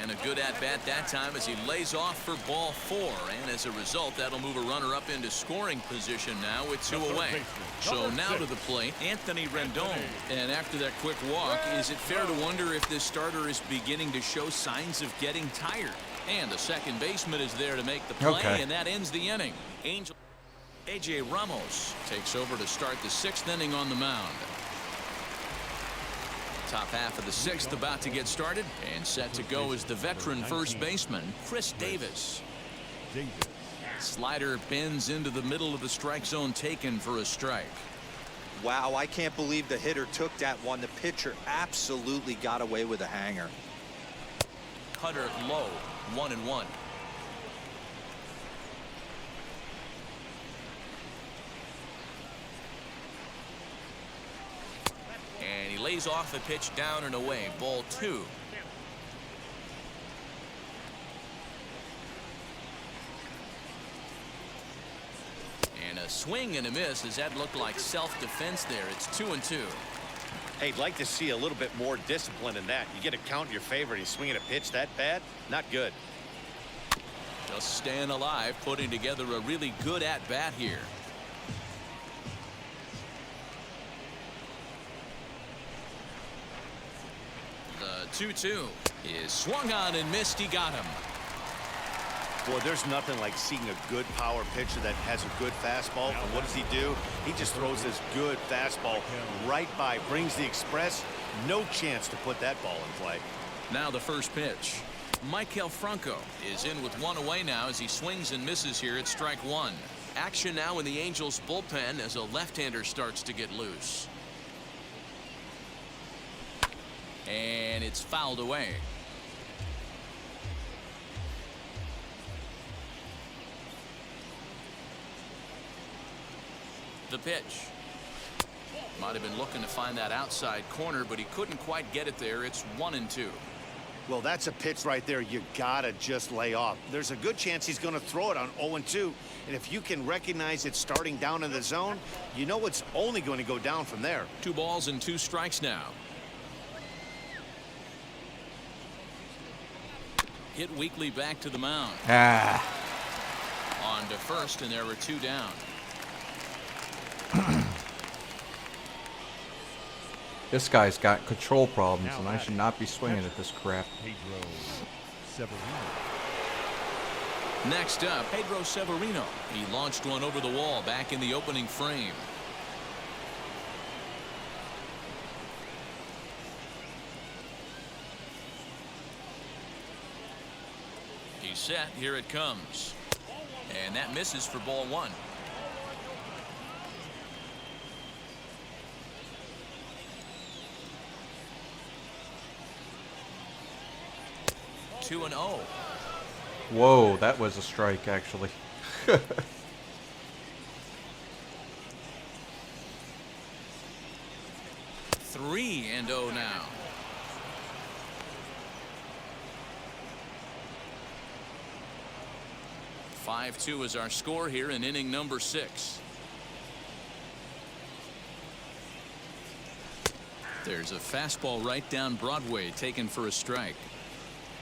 And a good at-bat that time as he lays off for ball 4. And as a result, that'll move a runner up into scoring position now with 2 away. So now to the plate, Anthony Rendon. And after that quick walk, is it fair to wonder if this starter is beginning to show signs of getting tired? And the second baseman is there to make the play, and that ends the inning. A.J. Ramos takes over to start the 6th inning on the mound. Top half of the 6th about to get started, and set to go is the veteran first baseman, Chris Davis. Slider bends into the middle of the strike zone, taken for a strike. Wow, I can't believe the hitter took that one. The pitcher absolutely got away with a hanger. Cutter low, 1-1. And he lays off the pitch down and away. Ball 2. And a swing and a miss as that looked like self-defense there. It's 2-2. Hey, I'd like to see a little bit more discipline in that. You get a count in your favor and he's swinging a pitch that bad. Not good. Just staying alive, putting together a really good at-bat here. The 2-2 is swung on and missed. He got him. Boy, there's nothing like seeing a good power pitcher that has a good fastball. And what does he do? He just throws this good fastball right by, brings the express. No chance to put that ball in play. Now the first pitch. Michael Franco is in with 1 away now as he swings and misses here at strike 1. Action now in the Angels bullpen as a left-hander starts to get loose. And it's fouled away. The pitch. Might have been looking to find that outside corner, but he couldn't quite get it there. It's 1-2. Well, that's a pitch right there you gotta just lay off. There's a good chance he's going to throw it on 0-2, and if you can recognize it starting down in the zone, you know it's only going to go down from there. 2 balls and 2 strikes now. Hit weakly back to the mound. On to first, and there were 2 down. This guy's got control problems, and I should not be swinging at this crap. Pedro Severino. Next up, Pedro Severino. He launched one over the wall back in the opening frame. He's set. Here it comes. And that misses for ball 1. Two and 0. Whoa, that was a strike, actually. 3-0 now. (5-2) is our score here in inning number 6. There's a fastball right down Broadway, taken for a strike.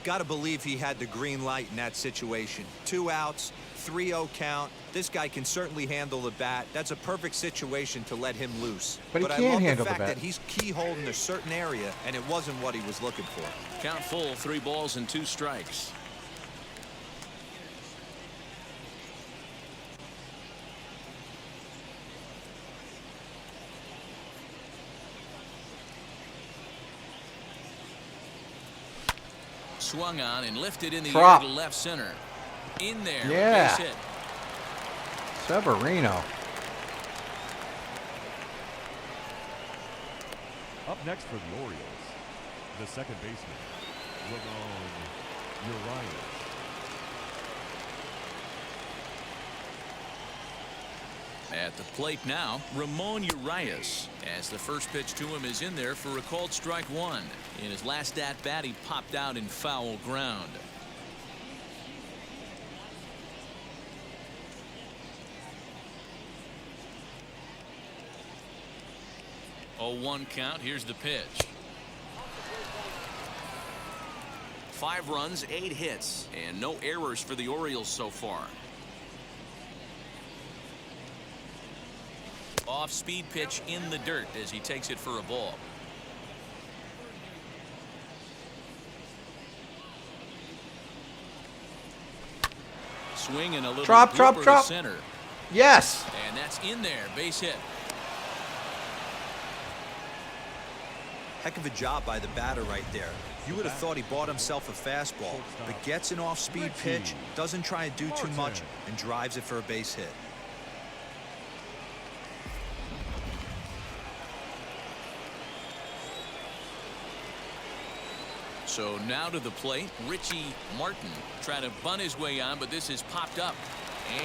Got to believe he had the green light in that situation. 2 outs, 3-0 count. This guy can certainly handle the bat. That's a perfect situation to let him loose. But he I can't love handle the the fact bat. that he's keyholed in a certain area, and it wasn't what he was looking for. Count full, 3 balls and 2 strikes. Swung on and lifted in the air to left center. In there. Yeah. Base hit. Severino. Up next for the Orioles, the second baseman, Rendon Urias. At the plate now, Ramon Urias, as the first pitch to him is in there for a called strike 1. In his last at-bat, he popped out in foul ground. Oh, 1 count. Here's the pitch. 5 runs, 8 hits, and no errors for the Orioles so far. Off-speed pitch in the dirt as he takes it for a ball. Swing and a little Drop. to center. Yes. And that's in there. Base hit. Heck of a job by the batter right there. You would have thought he bought himself a fastball, but gets an off-speed pitch, doesn't try to do too much, and drives it for a base hit. So now to the plate, Richie Martin trying to bunt his way on, but this is popped up.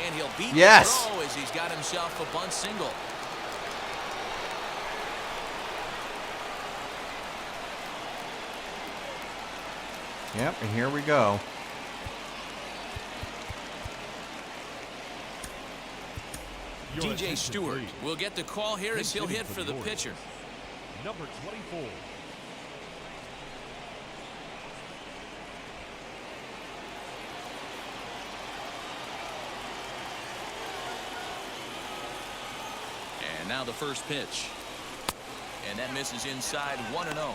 And he'll beat the throw as he's got himself a bunt single. Yep, and here we go. DJ Stewart will get the call here as he'll hit for the pitcher. Number 24. And now the first pitch. And that misses inside 1-0.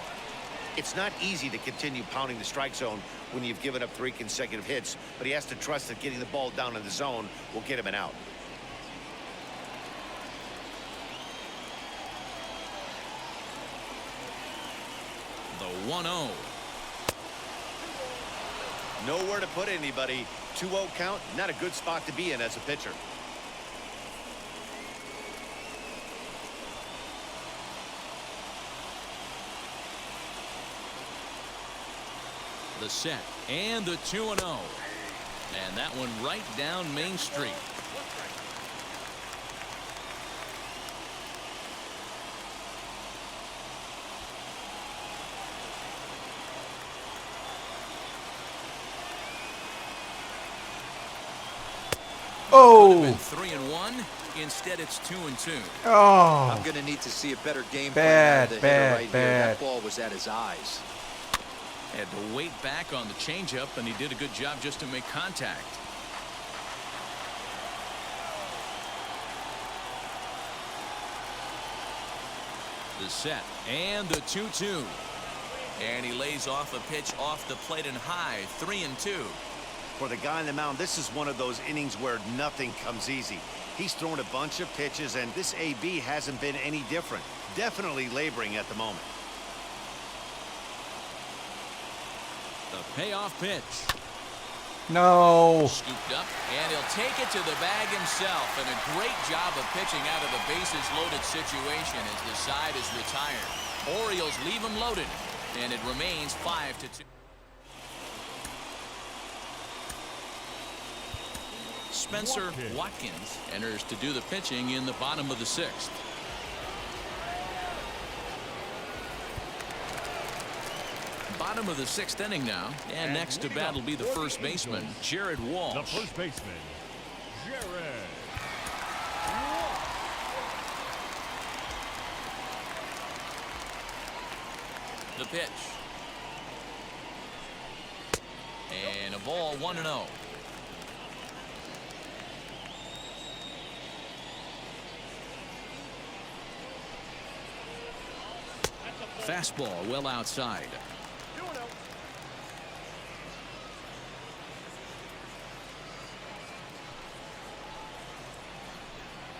It's not easy to continue pounding the strike zone when you've given up 3 consecutive hits, but he has to trust that getting the ball down in the zone will get him an out. The 1-0. Nowhere to put anybody. 2-0 count, not a good spot to be in as a pitcher. The set and the 2-0. And that one right down Main Street. Oh. 3-1. Instead, it's 2-2. Oh. I'm going to need to see a better game Bad, plan out of the hitter right here. bad. That ball was at his eyes. Had to wait back on the changeup, and he did a good job just to make contact. The set and the 2-2. And he lays off a pitch off the plate and high. 3-2. For the guy on the mound, this is one of those innings where nothing comes easy. He's thrown a bunch of pitches, and this AB hasn't been any different. Definitely laboring at the moment. The payoff pitch. No. Scooped up, and he'll take it to the bag himself. And a great job of pitching out of the bases loaded situation as the side is retired. Orioles leave him loaded, and it remains 5-2. Spencer Watkins enters to do the pitching in the bottom of the 6th. Bottom of the 6th inning now, and next to bat will be the first baseman, Jared Walsh. The first baseman, Jared. The pitch. And a ball 1-0. Fastball well outside.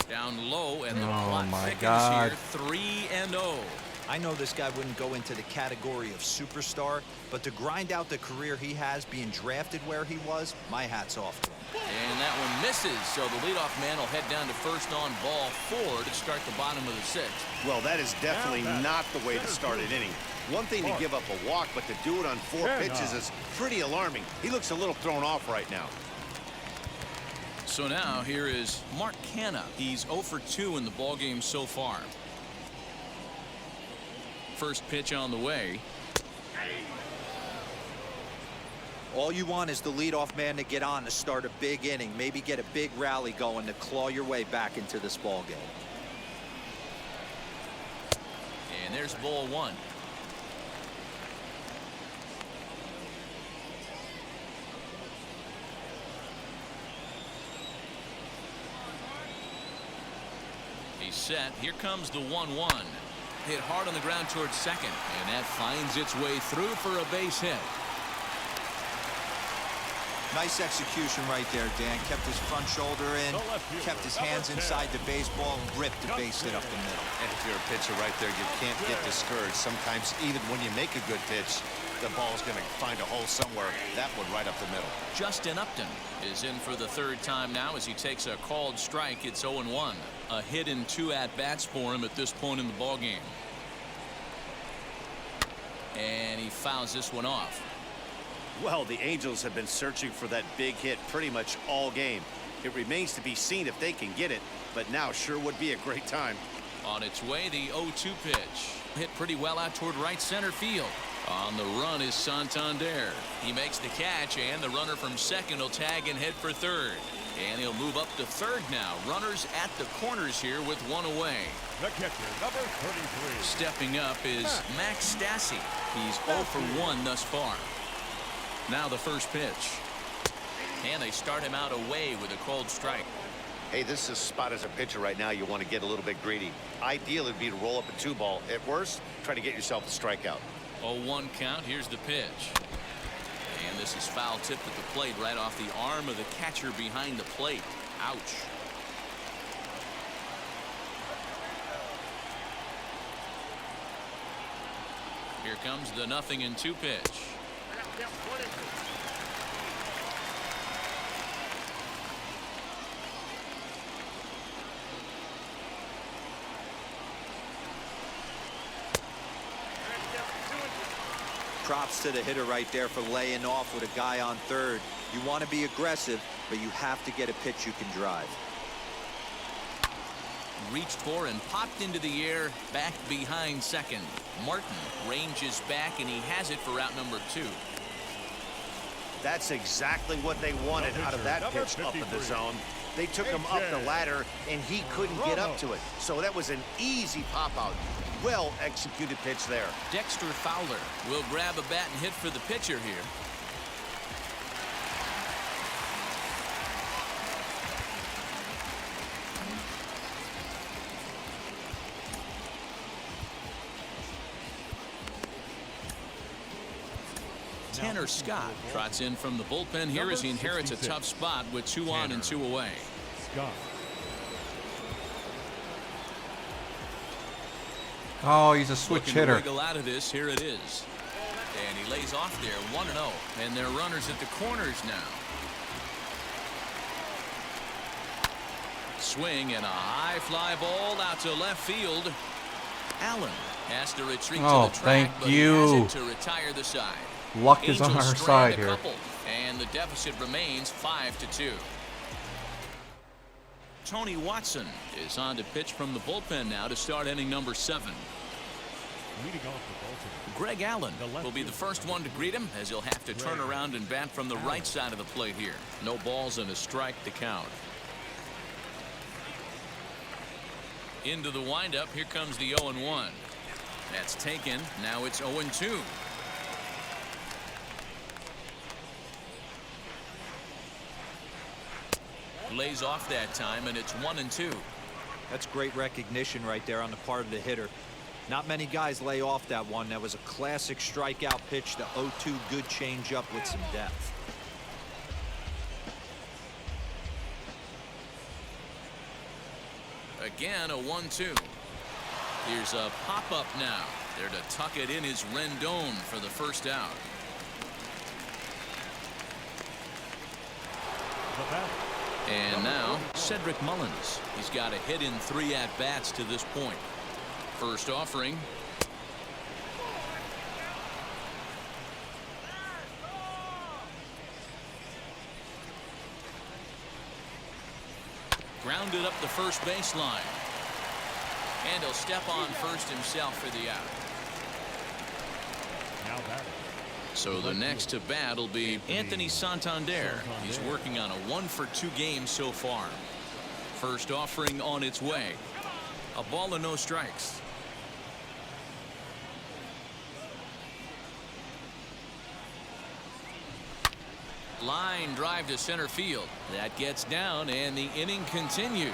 Down low, and the clock thickens here. 3-0. I know this guy wouldn't go into the category of superstar, but to grind out the career he has being drafted where he was, my hat's off to him. And that one misses, so the leadoff man will head down to first on ball 4 to start the bottom of the 6th. Well, that is definitely not the way to start an inning. One thing to give up a walk, but to do it on 4 pitches is pretty alarming. He looks a little thrown off right now. So now here is Mark Canha. He's 0 for 2 in the ballgame so far. First pitch on the way. All you want is the leadoff man to get on to start a big inning, maybe get a big rally going to claw your way back into this ball game. And there's ball 1. set. Here comes the 1-1. Hit hard on the ground towards second, and that finds its way through for a base hit. Nice execution right there, Dan. Kept his front shoulder in, kept his hands inside the baseball, and ripped the base hit up the middle. And if you're a pitcher right there, you can't get discouraged. Sometimes even when you make a good pitch, the ball's going to find a hole somewhere. That one right up the middle. Justin Upton is in for the third time now as he takes a called strike. It's 0-1. A hit in 2 at-bats for him at this point in the ballgame. And he fouls this one off. Well, the Angels have been searching for that big hit pretty much all game. It remains to be seen if they can get it, but now sure would be a great time. On its way, the 0-2 pitch. Hit pretty well out toward right center field. On the run is Santander. He makes the catch, and the runner from second will tag and head for third. And he'll move up to third now. Runners at the corners here with one away. The catcher, number 33. Stepping up is Max Stassi. He's 0 for 1 thus far. Now the first pitch. And they start him out away with a called strike. Hey, this is a spot as a pitcher right now. You want to get a little bit greedy. Ideal would be to roll up a 2-ball. At worst, try to get yourself a strikeout. 0-1 count. Here's the pitch. And this is foul tipped at the plate right off the arm of the catcher behind the plate. Ouch. Here comes the 0-2 pitch. Props to the hitter right there for laying off with a guy on third. You want to be aggressive, but you have to get a pitch you can drive. Reached for and popped into the air back behind second. Martin ranges back, and he has it for out number 2. That's exactly what they wanted out of that pitch up in the zone. They took him up the ladder, and he couldn't get up to it. So that was an easy pop-out. Well executed pitch there. Dexter Fowler will grab a bat and hit for the pitcher here. Tanner Scott trots in from the bullpen here as he inherits a tough spot with 2 on and 2 away. Scott. Oh, he's a switch Looking hitter. to wiggle out of this. Here it is. And he lays off there 1-0. And they're runners at the corners now. Swing and a high fly ball out to left field. Allen has to retreat Oh, to the track, thank but you. he has it to retire the side. Luck is on Angels our strand side a here. couple, and the deficit remains 5-2. Tony Watson is on to pitch from the bullpen now to start inning number 7. Leading off the Baltimore. Greg Allen will be the first one to greet him as he'll have to turn around and bat from the right side of the plate here. No balls and a strike to count. Into the windup. Here comes the 0-1. That's taken. Now it's 0-2. Lays off that time, and it's 1-2. That's great recognition right there on the part of the hitter. Not many guys lay off that one. That was a classic strikeout pitch. The 0-2 good changeup with some depth. Again, a 1-2. Here's a pop-up now. There to tuck it in is Rendon for the first out. The batter. And now Cedric Mullins. He's got a hit in 3 at-bats to this point. First offering. Grounded up the first baseline. And he'll step on first himself for the out. Now batting. So the next to bat will be Anthony Santander. He's working on a 1-for-2 game so far. First offering on its way. A ball and no strikes. Line drive to center field. That gets down, and the inning continues.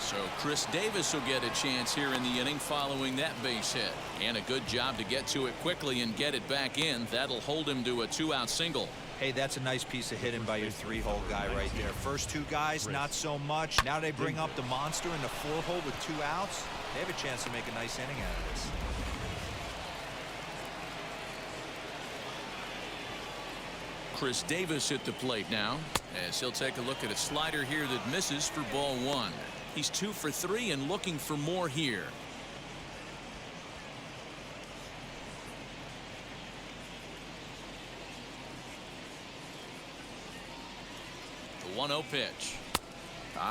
So Chris Davis will get a chance here in the inning following that base hit. And a good job to get to it quickly and get it back in. That'll hold him to a 2-out single. Hey, that's a nice piece of hitting by your 3-hole guy right there. First 2 guys, not so much. Now they bring up the monster in the 4-hole with 2 outs. They have a chance to make a nice inning out of this. Chris Davis at the plate now, as he'll take a look at a slider here that misses for ball 1. He's 2 for 3 and looking for more here. The 1-0 pitch.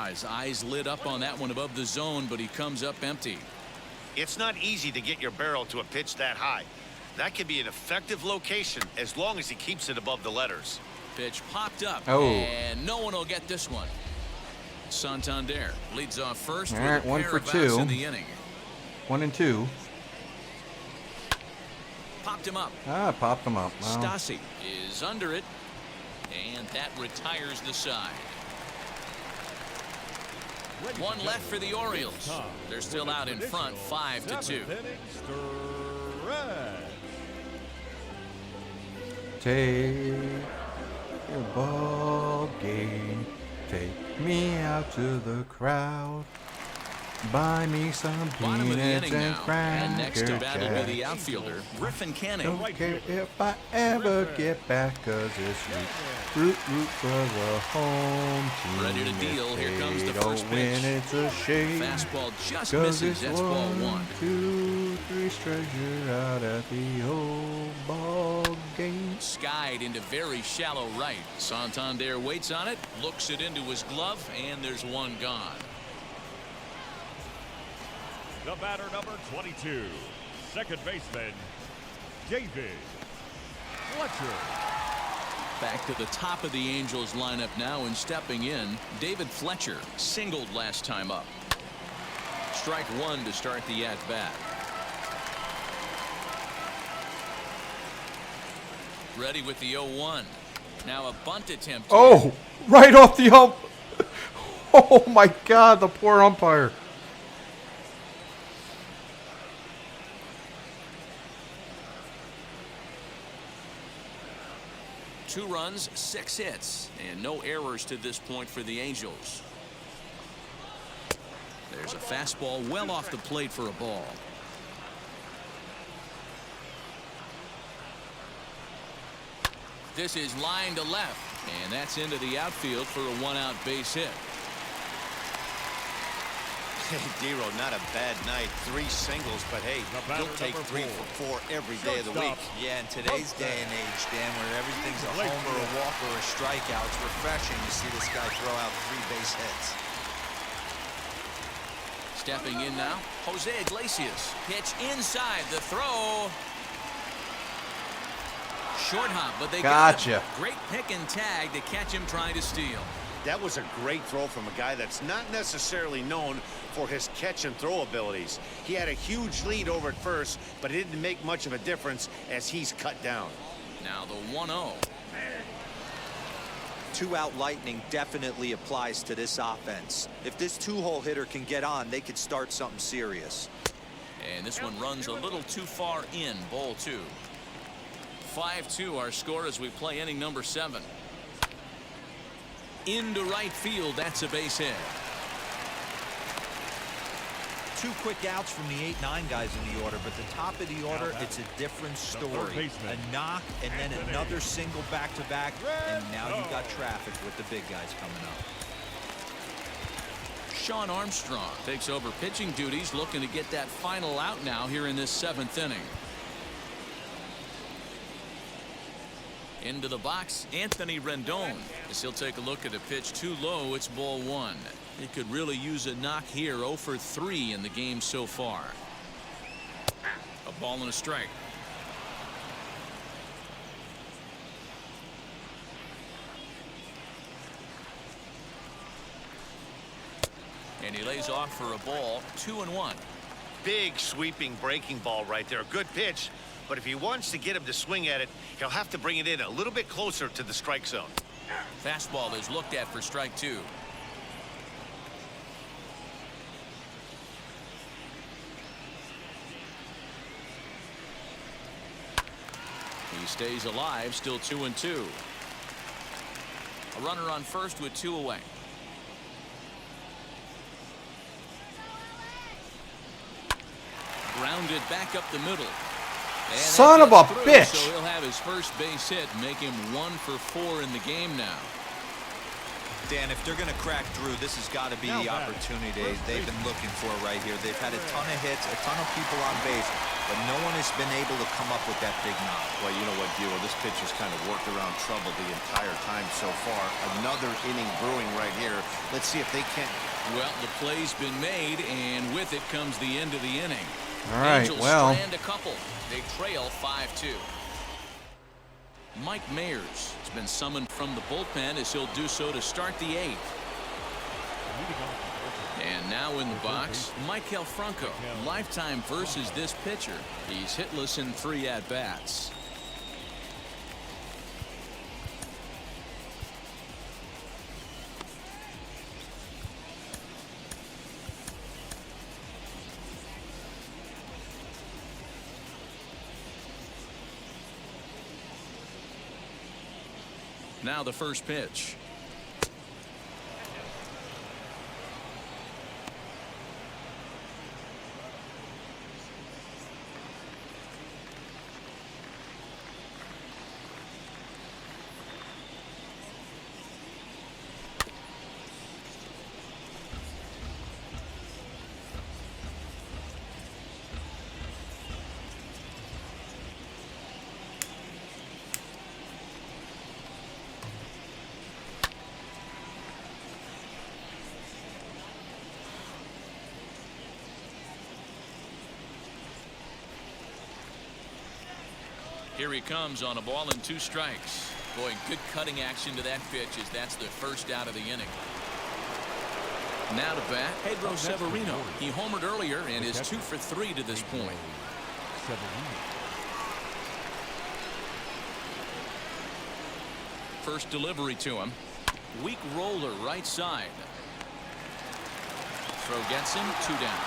His eyes lit up on that one above the zone, but he comes up empty. It's not easy to get your barrel to a pitch that high. That could be an effective location as long as he keeps it above the letters. Pitch popped up, Oh. and no one will get this one. Santander leads off first All with right, a 1 pair for of outs 2. in the inning. 1 and 2. Popped him up. Popped them up. Well, Stassi is under it, and that retires the side. 1 left for the Orioles. They're still out in front, 5-2. take a ball game. Take me out to the crowd. Buy me some Bottom of the peanuts inning and now. cracker And next to bat will be Jack. the outfielder, Griffin Canning. Don't care if I ever get back, 'cause it's root for the home team. Ready to deal. If Here comes they the first don't win, pitch. it's a shame. Fastball just 'Cause misses. it's That's ball 1. 2, 3 strikes, you're out at the old ball game. Skied into very shallow right. Santander waits on it, looks it into his glove, and there's one gone. The batter, number 22, second baseman, David Fletcher. Back to the top of the Angels lineup now, and stepping in, David Fletcher singled last time up. Strike 1 to start the at-bat. Ready with the 0-1. Now a bunt attempt. Oh, right off the ump. Oh my God, the poor umpire. Two runs, 6 hits, and no errors to this point for the Angels. There's a fastball well off the plate for a ball. This is line to left, and that's into the outfield for a 1-out base hit. Hey, Dero, not a bad night. 3 singles, but hey, he'll take 3 for 4 every day of the week. Yeah, in today's day and age, Dan, where everything's a homer, a walk, or a strikeout, it's refreshing to see this guy throw out 3 base hits. Stepping in now, Jose Iglesias. Pitch inside, the throw. Short hop, but they got him. Great pick and tag to catch him trying to steal. That was a great throw from a guy that's not necessarily known for his catch and throw abilities. He had a huge lead over at first, but it didn't make much of a difference as he's cut down. Now the 1-0. 2-out lightning definitely applies to this offense. If this 2-hole hitter can get on, they could start something serious. And this one runs a little too far in, ball 2. 5-2 our score as we play inning number 7. Into right field, that's a base hit. 2 quick outs from the 8-9 guys in the order, but the top of the order, it's a different story. A knock and then another single back-to-back, and now you got traffic with the big guys coming up. Sean Armstrong takes over pitching duties, looking to get that final out now here in this 7th inning. Into the box, Anthony Rendon, as he'll take a look at a pitch too low. It's ball 1. He could really use a knock here. 0 for 3 in the game so far. A ball and a strike. And he lays off for a ball. 2-1. Big sweeping breaking ball right there. Good pitch. But if he wants to get him to swing at it, he'll have to bring it in a little bit closer to the strike zone. Fastball is looked at for strike 2. He stays alive, still 2-2. A runner on first with 2 away. Grounded back up the middle. And Son of a through, bitch! So he'll have his first base hit, make him 1 for 4 in the game now. Dan, if they're going to crack through, this has got to be the opportunity they've been looking for right here. They've had a ton of hits, a ton of people on base, but no one has been able to come up with that big knock. Well, you know what, Bueller, this pitcher's kind of worked around trouble the entire time so far. Another inning brewing right here. Let's see if they can't. Well, the play's been made, and with it comes the end of the inning. All right, Angels well. strand a couple. They trail 5-2. Mike Mayers has been summoned from the bullpen as he'll do so to start the 8th. And now in the box, Michael Franco. Lifetime versus this pitcher. He's hitless in 3 at-bats. Now the first pitch. Here he comes on a ball and 2 strikes. Boy, good cutting action to that pitch as that's the first out of the inning. Now to bat, Pedro Severino. He homered earlier and is 2 for 3 to this point. First delivery to him. Weak roller right side. Throw gets him, 2 down.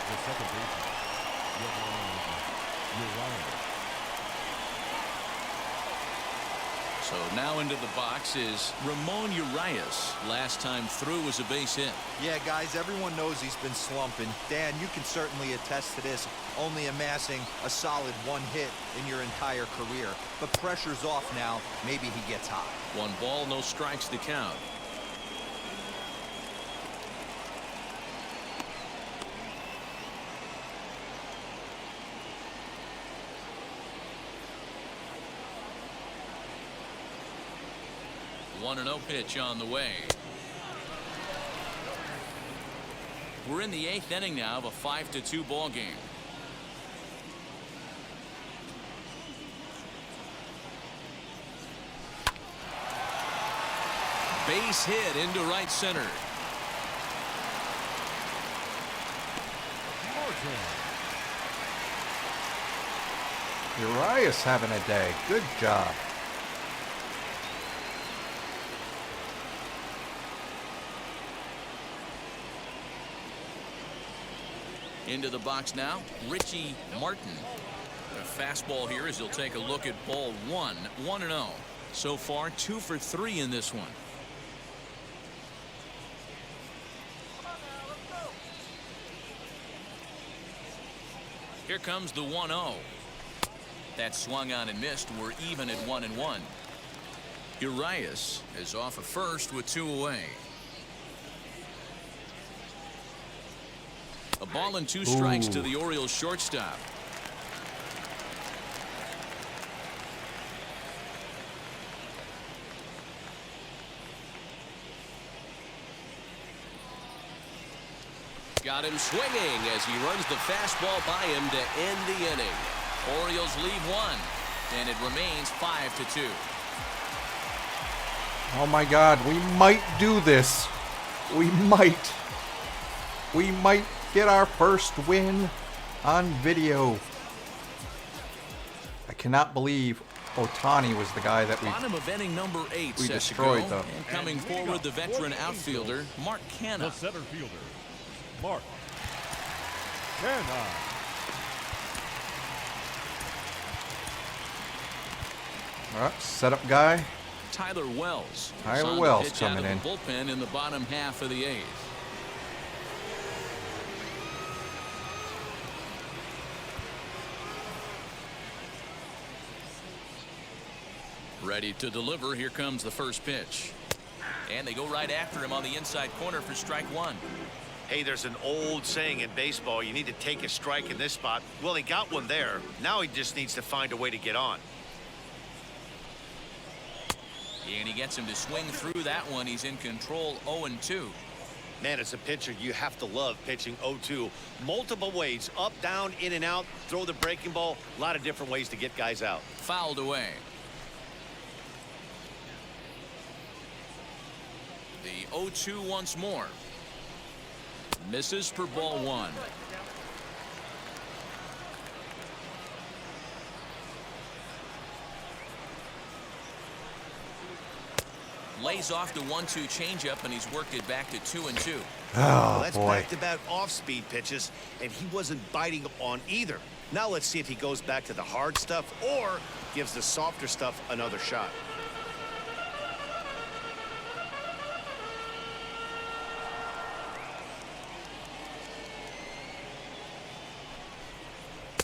The second baseman, So now into the box is Ramon Urias. Last time through was a base hit. Yeah, guys, everyone knows he's been slumping. Dan, you can certainly attest to this, only amassing a solid 1 hit in your entire career. But pressure's off now. Maybe he gets hot. 1 ball, no strikes to count. One 1-0 pitch on the way. We're in the 8th inning now of a 5-2 ball game. Base hit into right center. Urias having a day. Good job. Into the box now, Richie Martin. A fastball here as he'll take a look at ball 1. 1-0. So far 2 for 3 in this one. Here comes the 1-0. That swung on and missed. We're even at 1-1. Urias is off at first with 2 away. A ball and 2 strikes to the Orioles shortstop. Got him swinging as he runs the fastball by him to end the inning. Orioles lead 1, and it remains 5-2. Oh my God, we might do this. We might get our first win on video. I cannot believe Ohtani was the guy that Bottom of inning number 8 we set destroyed to go. them. And coming forward, the veteran outfielder Mark the Canha. center fielder, Mark. cannot. All right, setup guy. Tyler Wells. Tyler is on the Wells pitch out coming of the bullpen in the bottom half of the 8th. Ready to deliver. Here comes the first pitch. And they go right after him on the inside corner for strike 1. Hey, there's an old saying in baseball, you need to take a strike in this spot. Well, he got one there. Now he just needs to find a way to get on. And he gets him to swing through that one. He's in control, 0-2. Man, as a pitcher, you have to love pitching 0-2. Multiple ways, up, down, in and out, throw the breaking ball. A lot of different ways to get guys out. Fouled away. The 0-2 once more. Misses for ball 1. Lays off the 1-2 changeup, and he's worked it back to 2-2. Oh, That's boy. back-to-back off-speed pitches, and he wasn't biting on either. Now let's see if he goes back to the hard stuff or gives the softer stuff another shot.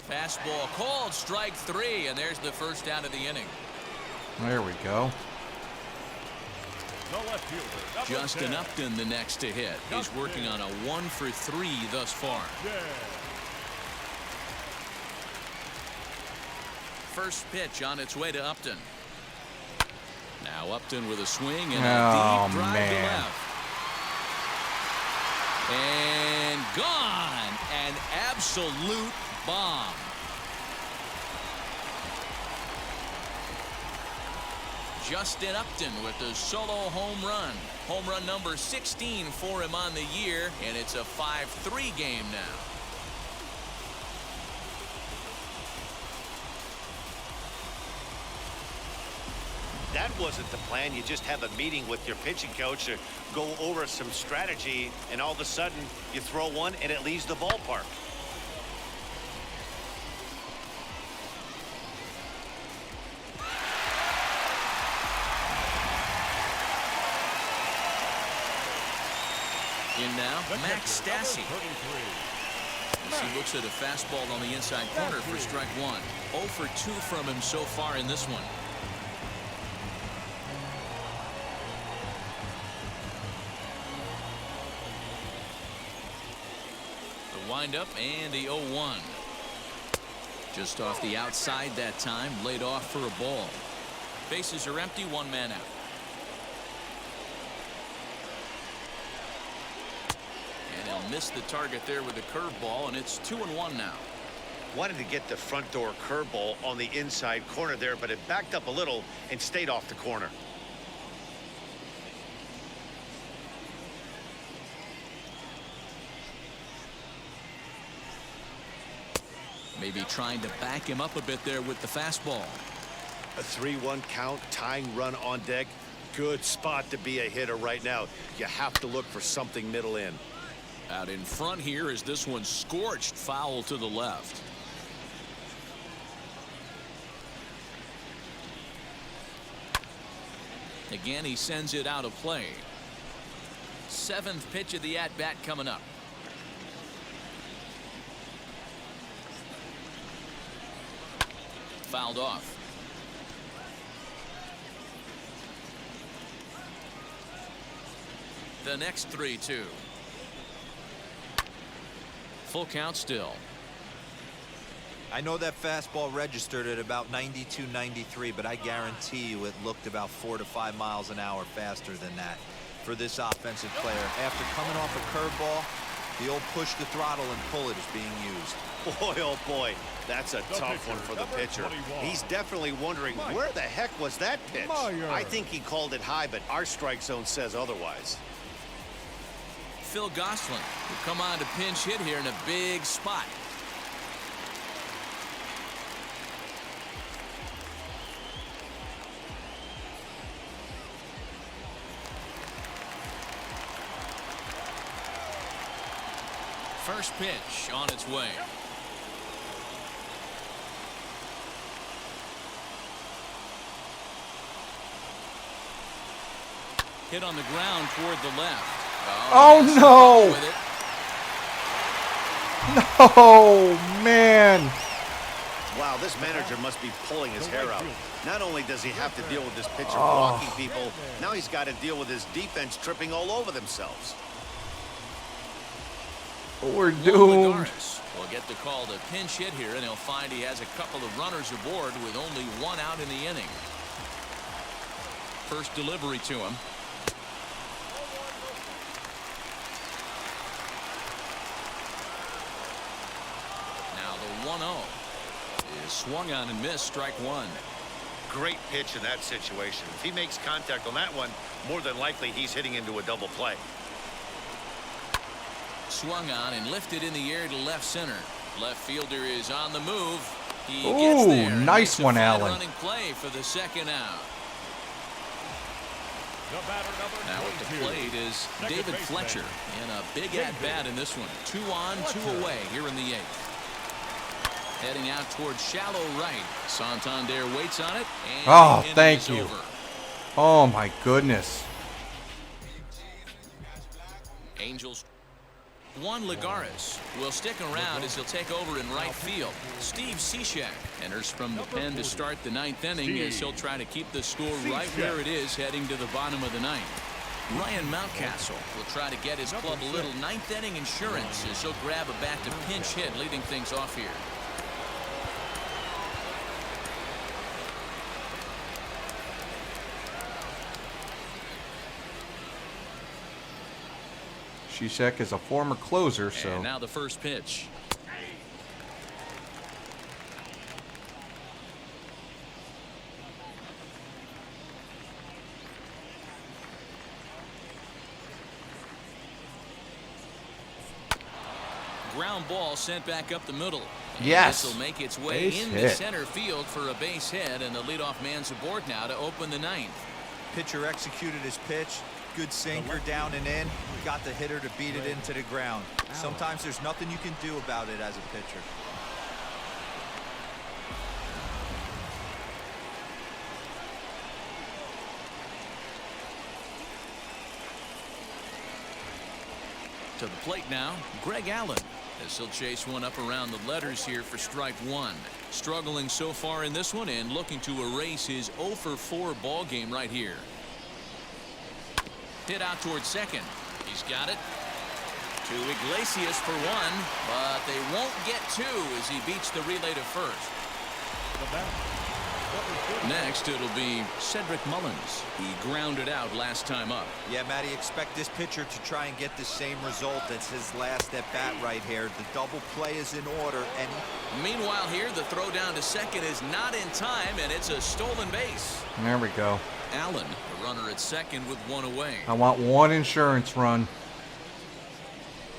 Fastball called, strike 3, and there's the first out of the inning. There we go. The left fielder, number Justin 10. Upton the next to hit. He's working on a 1-for-3 thus far. Yeah. First pitch on its way to Upton. Now Upton with a swing and Oh, a deep drive to man. left. And gone. An absolute bomb. Justin Upton with the solo home run. Home run number 16 for him on the year, and it's a 5-3 game now. That wasn't the plan. You just have a meeting with your pitching coach to go over some strategy, and all of a sudden you throw one and it leaves the ballpark. In now, The Max catcher, number Stassi. 33. As he looks at a fastball on the inside corner for strike 1. 0 for 2 from him so far in this one. The windup and the 0-1. Just off the outside that time, laid off for a ball. Bases are empty, 1 man out. And he'll miss the target there with a curveball, and it's 2-1 now. Wanted to get the front door curveball on the inside corner there, but it backed up a little and stayed off the corner. Maybe trying to back him up a bit there with the fastball. A 3-1 count, tying run on deck. Good spot to be a hitter right now. You have to look for something middle in. Out in front here is this one scorched foul to the left. Again, he sends it out of play. 7th pitch of the at-bat coming up. Fouled off. The next 3-2. Full count still. I know that fastball registered at about 92, 93, but I guarantee you it looked about 4 to 5 miles an hour faster than that for this offensive player. After coming off a curveball, the old push the throttle and pull it is being used. Boy, oh boy, that's a tough one for the pitcher. He's definitely wondering, where the heck was that pitch? I think he called it high, but our strike zone says otherwise. Phil Gosselin will come on to pinch hit here in a big spot. first pitch on its way. Hit on the ground toward the left. Oh, nice no. with it. Oh, man. Wow, this manager must be pulling his hair out. Not only does he have to deal with this pitcher blocking people, now he's got to deal with his defense tripping all over themselves. We're doomed. Ligaris will get the call to pinch hit here, and he'll find he has a couple of runners aboard with only one out in the inning. First delivery to him. Now the 1-0 is swung on and missed, strike one. Great pitch in that situation. If he makes contact on that one, more than likely he's hitting into a double play. Swung on and lifted in the air to left center. Left fielder is on the move. He gets there. Nice one, Allen. Running play for the second out. Now at the plate is David Fletcher in a big at bat in this one. 2 on, 2 away here in the 8th. Heading out towards shallow right. Santander waits on it. And Oh, the inning thank is you. over. Oh, my goodness. Angels. Juan Ligaris will stick around as he'll take over in right field. Steve Cishek enters from the pen to start the 9th inning as he'll try to keep the score right where it is heading to the bottom of the 9th. Ryan Mountcastle will try to get his club a little 9th inning insurance as he'll grab a bat to pinch hit, leading things off here. Cishek is a former closer, so. And now the first pitch. Ground ball sent back up the middle. And Yes. this will make its way Base into hit. center field for a base hit, and the leadoff man's aboard now to open the 9th. Pitcher executed his pitch. Good sinker down and in. Got the hitter to beat it into the ground. Sometimes there's nothing you can do about it as a pitcher. To the plate now, Greg Allen, as he'll chase one up around the letters here for strike one. Struggling so far in this one and looking to erase his 0 for 4 ball game right here. Hit out towards second. He's got it. To Iglesias for one, but they won't get two as he beats the relay to first. Next, it'll be Cedric Mullins. He grounded out last time up. Yeah, Matty, expect this pitcher to try and get the same result as his last at bat right here. The double play is in order, and meanwhile here, the throw down to second is not in time, and it's a stolen base. There we go. Allen, the runner at second with one away. I want one insurance run.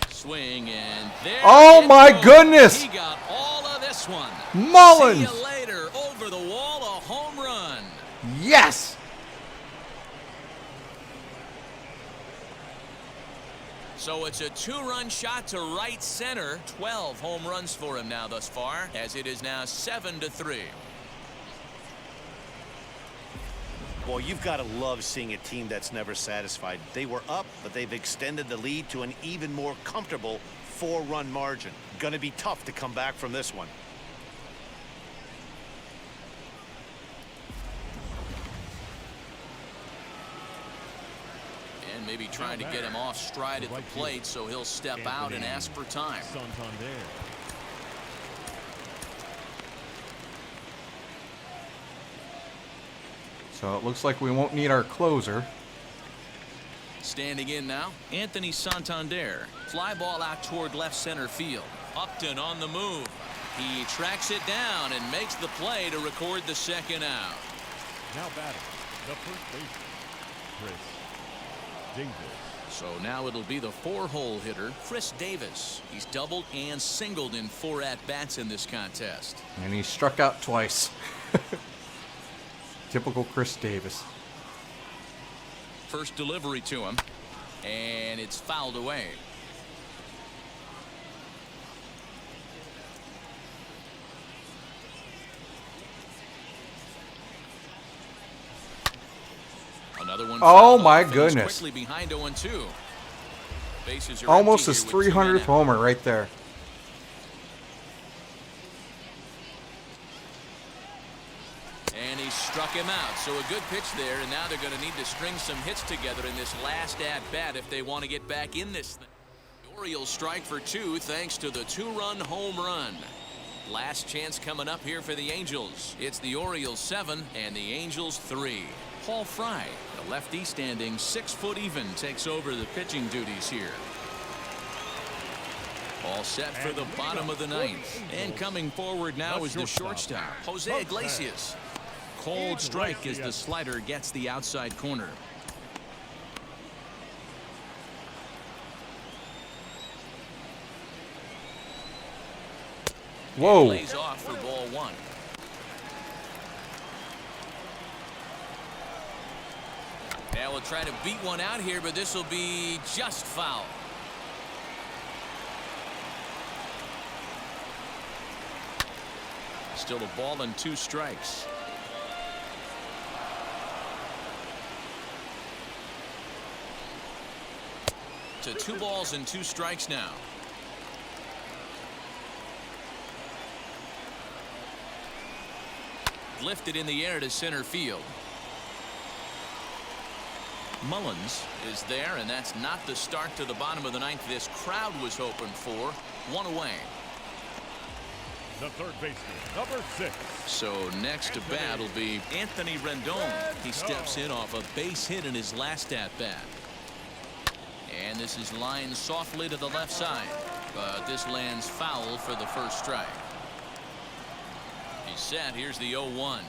Swing, and there. Oh, it my goes. goodness. He got all of this one. Mullins. See you later. Over the wall, a home run. Yes. So it's a 2-run shot to right center. 12 home runs for him now thus far, as it is now 7-3. Well, you've got to love seeing a team that's never satisfied. They were up, but they've extended the lead to an even more comfortable 4-run margin. Going to be tough to come back from this one. And maybe trying to get him off stride at the plate, so he'll step out and ask for time. Santander. So it looks like we won't need our closer. Standing in now, Anthony Santander. Fly ball out toward left center field. Upton on the move. He tracks it down and makes the play to record the second out. Now batting, the first baseman, Chris Davis. So now it'll be the 4-hole hitter, Chris Davis. He's doubled and singled in 4 at-bats in this contest. And he struck out twice. Typical Chris Davis. First delivery to him, and it's fouled away. Another one. Oh fouled my off and is goodness. Quickly behind 0-2. Bases are Almost empty his here with 2 men 300th out. homer right there. And he struck him out. So a good pitch there, and now they're going to need to string some hits together in this last at-bat if they want to get back in this thing. The Orioles strike for 2 thanks to the 2-run home run. Last chance coming up here for the Angels. It's the Orioles 7 and the Angels 3. Paul Fry, the lefty standing 6 foot even, takes over the pitching duties here. All set for the bottom of the ninth. And coming forward now is the shortstop, Jose Iglesias. Cold strike as the slider gets the outside corner. Whoa. And lays off for ball 1. Now we'll try to beat one out here, but this will be just foul. Still a ball and 2 strikes. To 2 balls and 2 strikes now. Lifted in the air to center field. Mullins is there, and that's not the start to the bottom of the ninth this crowd was hoping for. 1 away. The third baseman, number 6. So next to bat will be Anthony Rendon. He steps in off a base hit in his last at-bat. And this is lined softly to the left side, but this lands foul for the first strike. He's set. Here's the 0-1.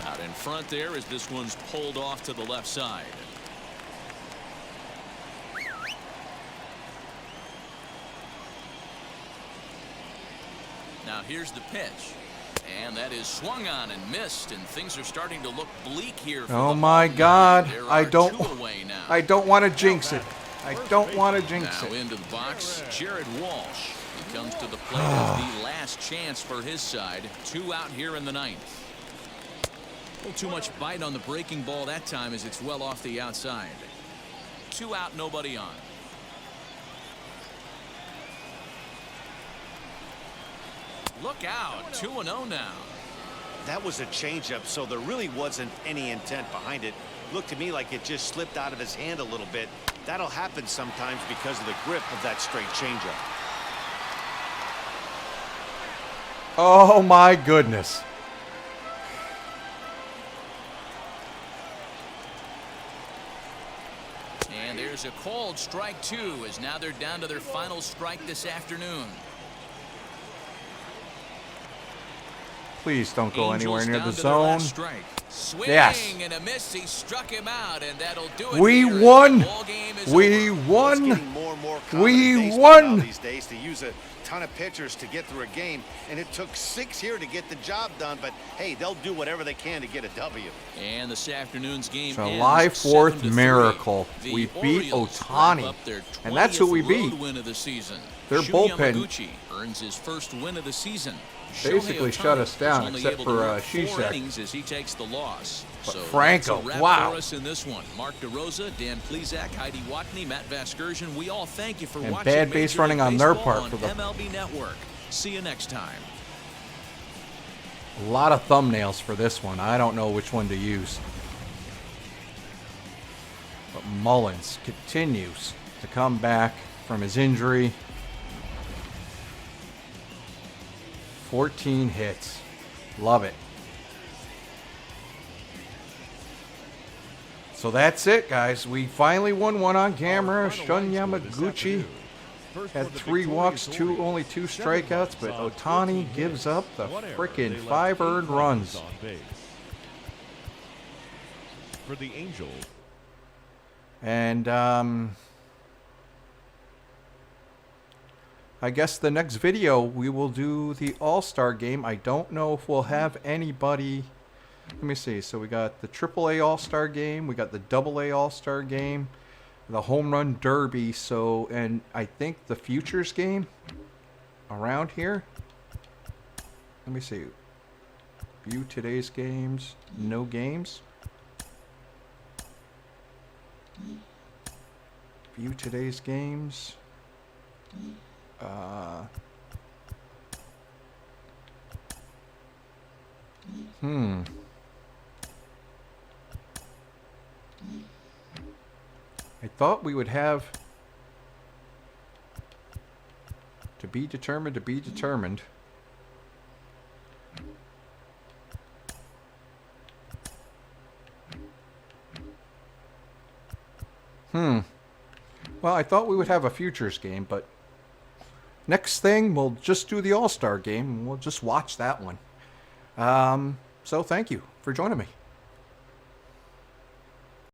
Out in front there as this one's pulled off to the left side. Now here's the pitch. And that is swung on and missed, and things are starting to look bleak here. For Oh the my Hawks. God. There I are don't 2 away now. I don't want to jinx it. I don't want to jinx Now it. into the box, Jared Walsh. He comes to the plate as the last chance for his side. 2 out here in the ninth. A little too much bite on the breaking ball that time as it's well off the outside. 2 out, nobody on. Look out, 2-0 now. That was a changeup, so there really wasn't any intent behind it. Looked to me like it just slipped out of his hand a little bit. That'll happen sometimes because of the grip of that straight changeup. Oh my goodness. And there's a called strike 2 as now they're down to their final strike this afternoon. Please don't go anywhere Angels near down the to their last zone. strike. Swing Yes. and a miss. He struck him out, and that'll do it. We here as won. the ball game is We over. It's won. getting more and more common We in baseball won. now these days to use a ton of pitchers to get through a game, and it took 6 here to get the job done. But hey, they'll do whatever they can to get a W. And this afternoon's game July ends 4th 7-3. miracle. The We beat Orioles Ohtani. wrap up their And that's who 20th we road beat. win of the season. Their Shu bullpen Yamaguchi earns his first win of the season. basically Shohei shut Ohtani us down, was only except able for, to work 4 Shishak. innings as he takes the loss. But So Franco, that's a wrap wow. for us in this one. Mark DeRosa, Dan Plezak, Heidi Watney, Matt Vasgersian. We all thank you for And watching bad base Major running League on their Baseball part for the- MLB Network. See you next time. A lot of thumbnails for this one. I don't know which one to use. But Mullins continues to come back from his injury. 14 hits. Love it. So that's it, guys. We finally won one on camera. Shun Yamaguchi had 3 walks, only 2 strikeouts, but Ohtani gives up the frickin' 5 earned runs. For the Angels, And I guess the next video we will do the All-Star game. I don't know if we'll have anybody. Let me see. So we got the AAA All-Star game, we got the AA All-Star game, the Home Run Derby. So, and I think the Futures game around here. Let me see. View today's games. No games. View today's games. I thought we would have to be determined to be determined. Well, I thought we would have a futures game, but next thing we'll just do the All-Star game and we'll just watch that one. So thank you for joining me.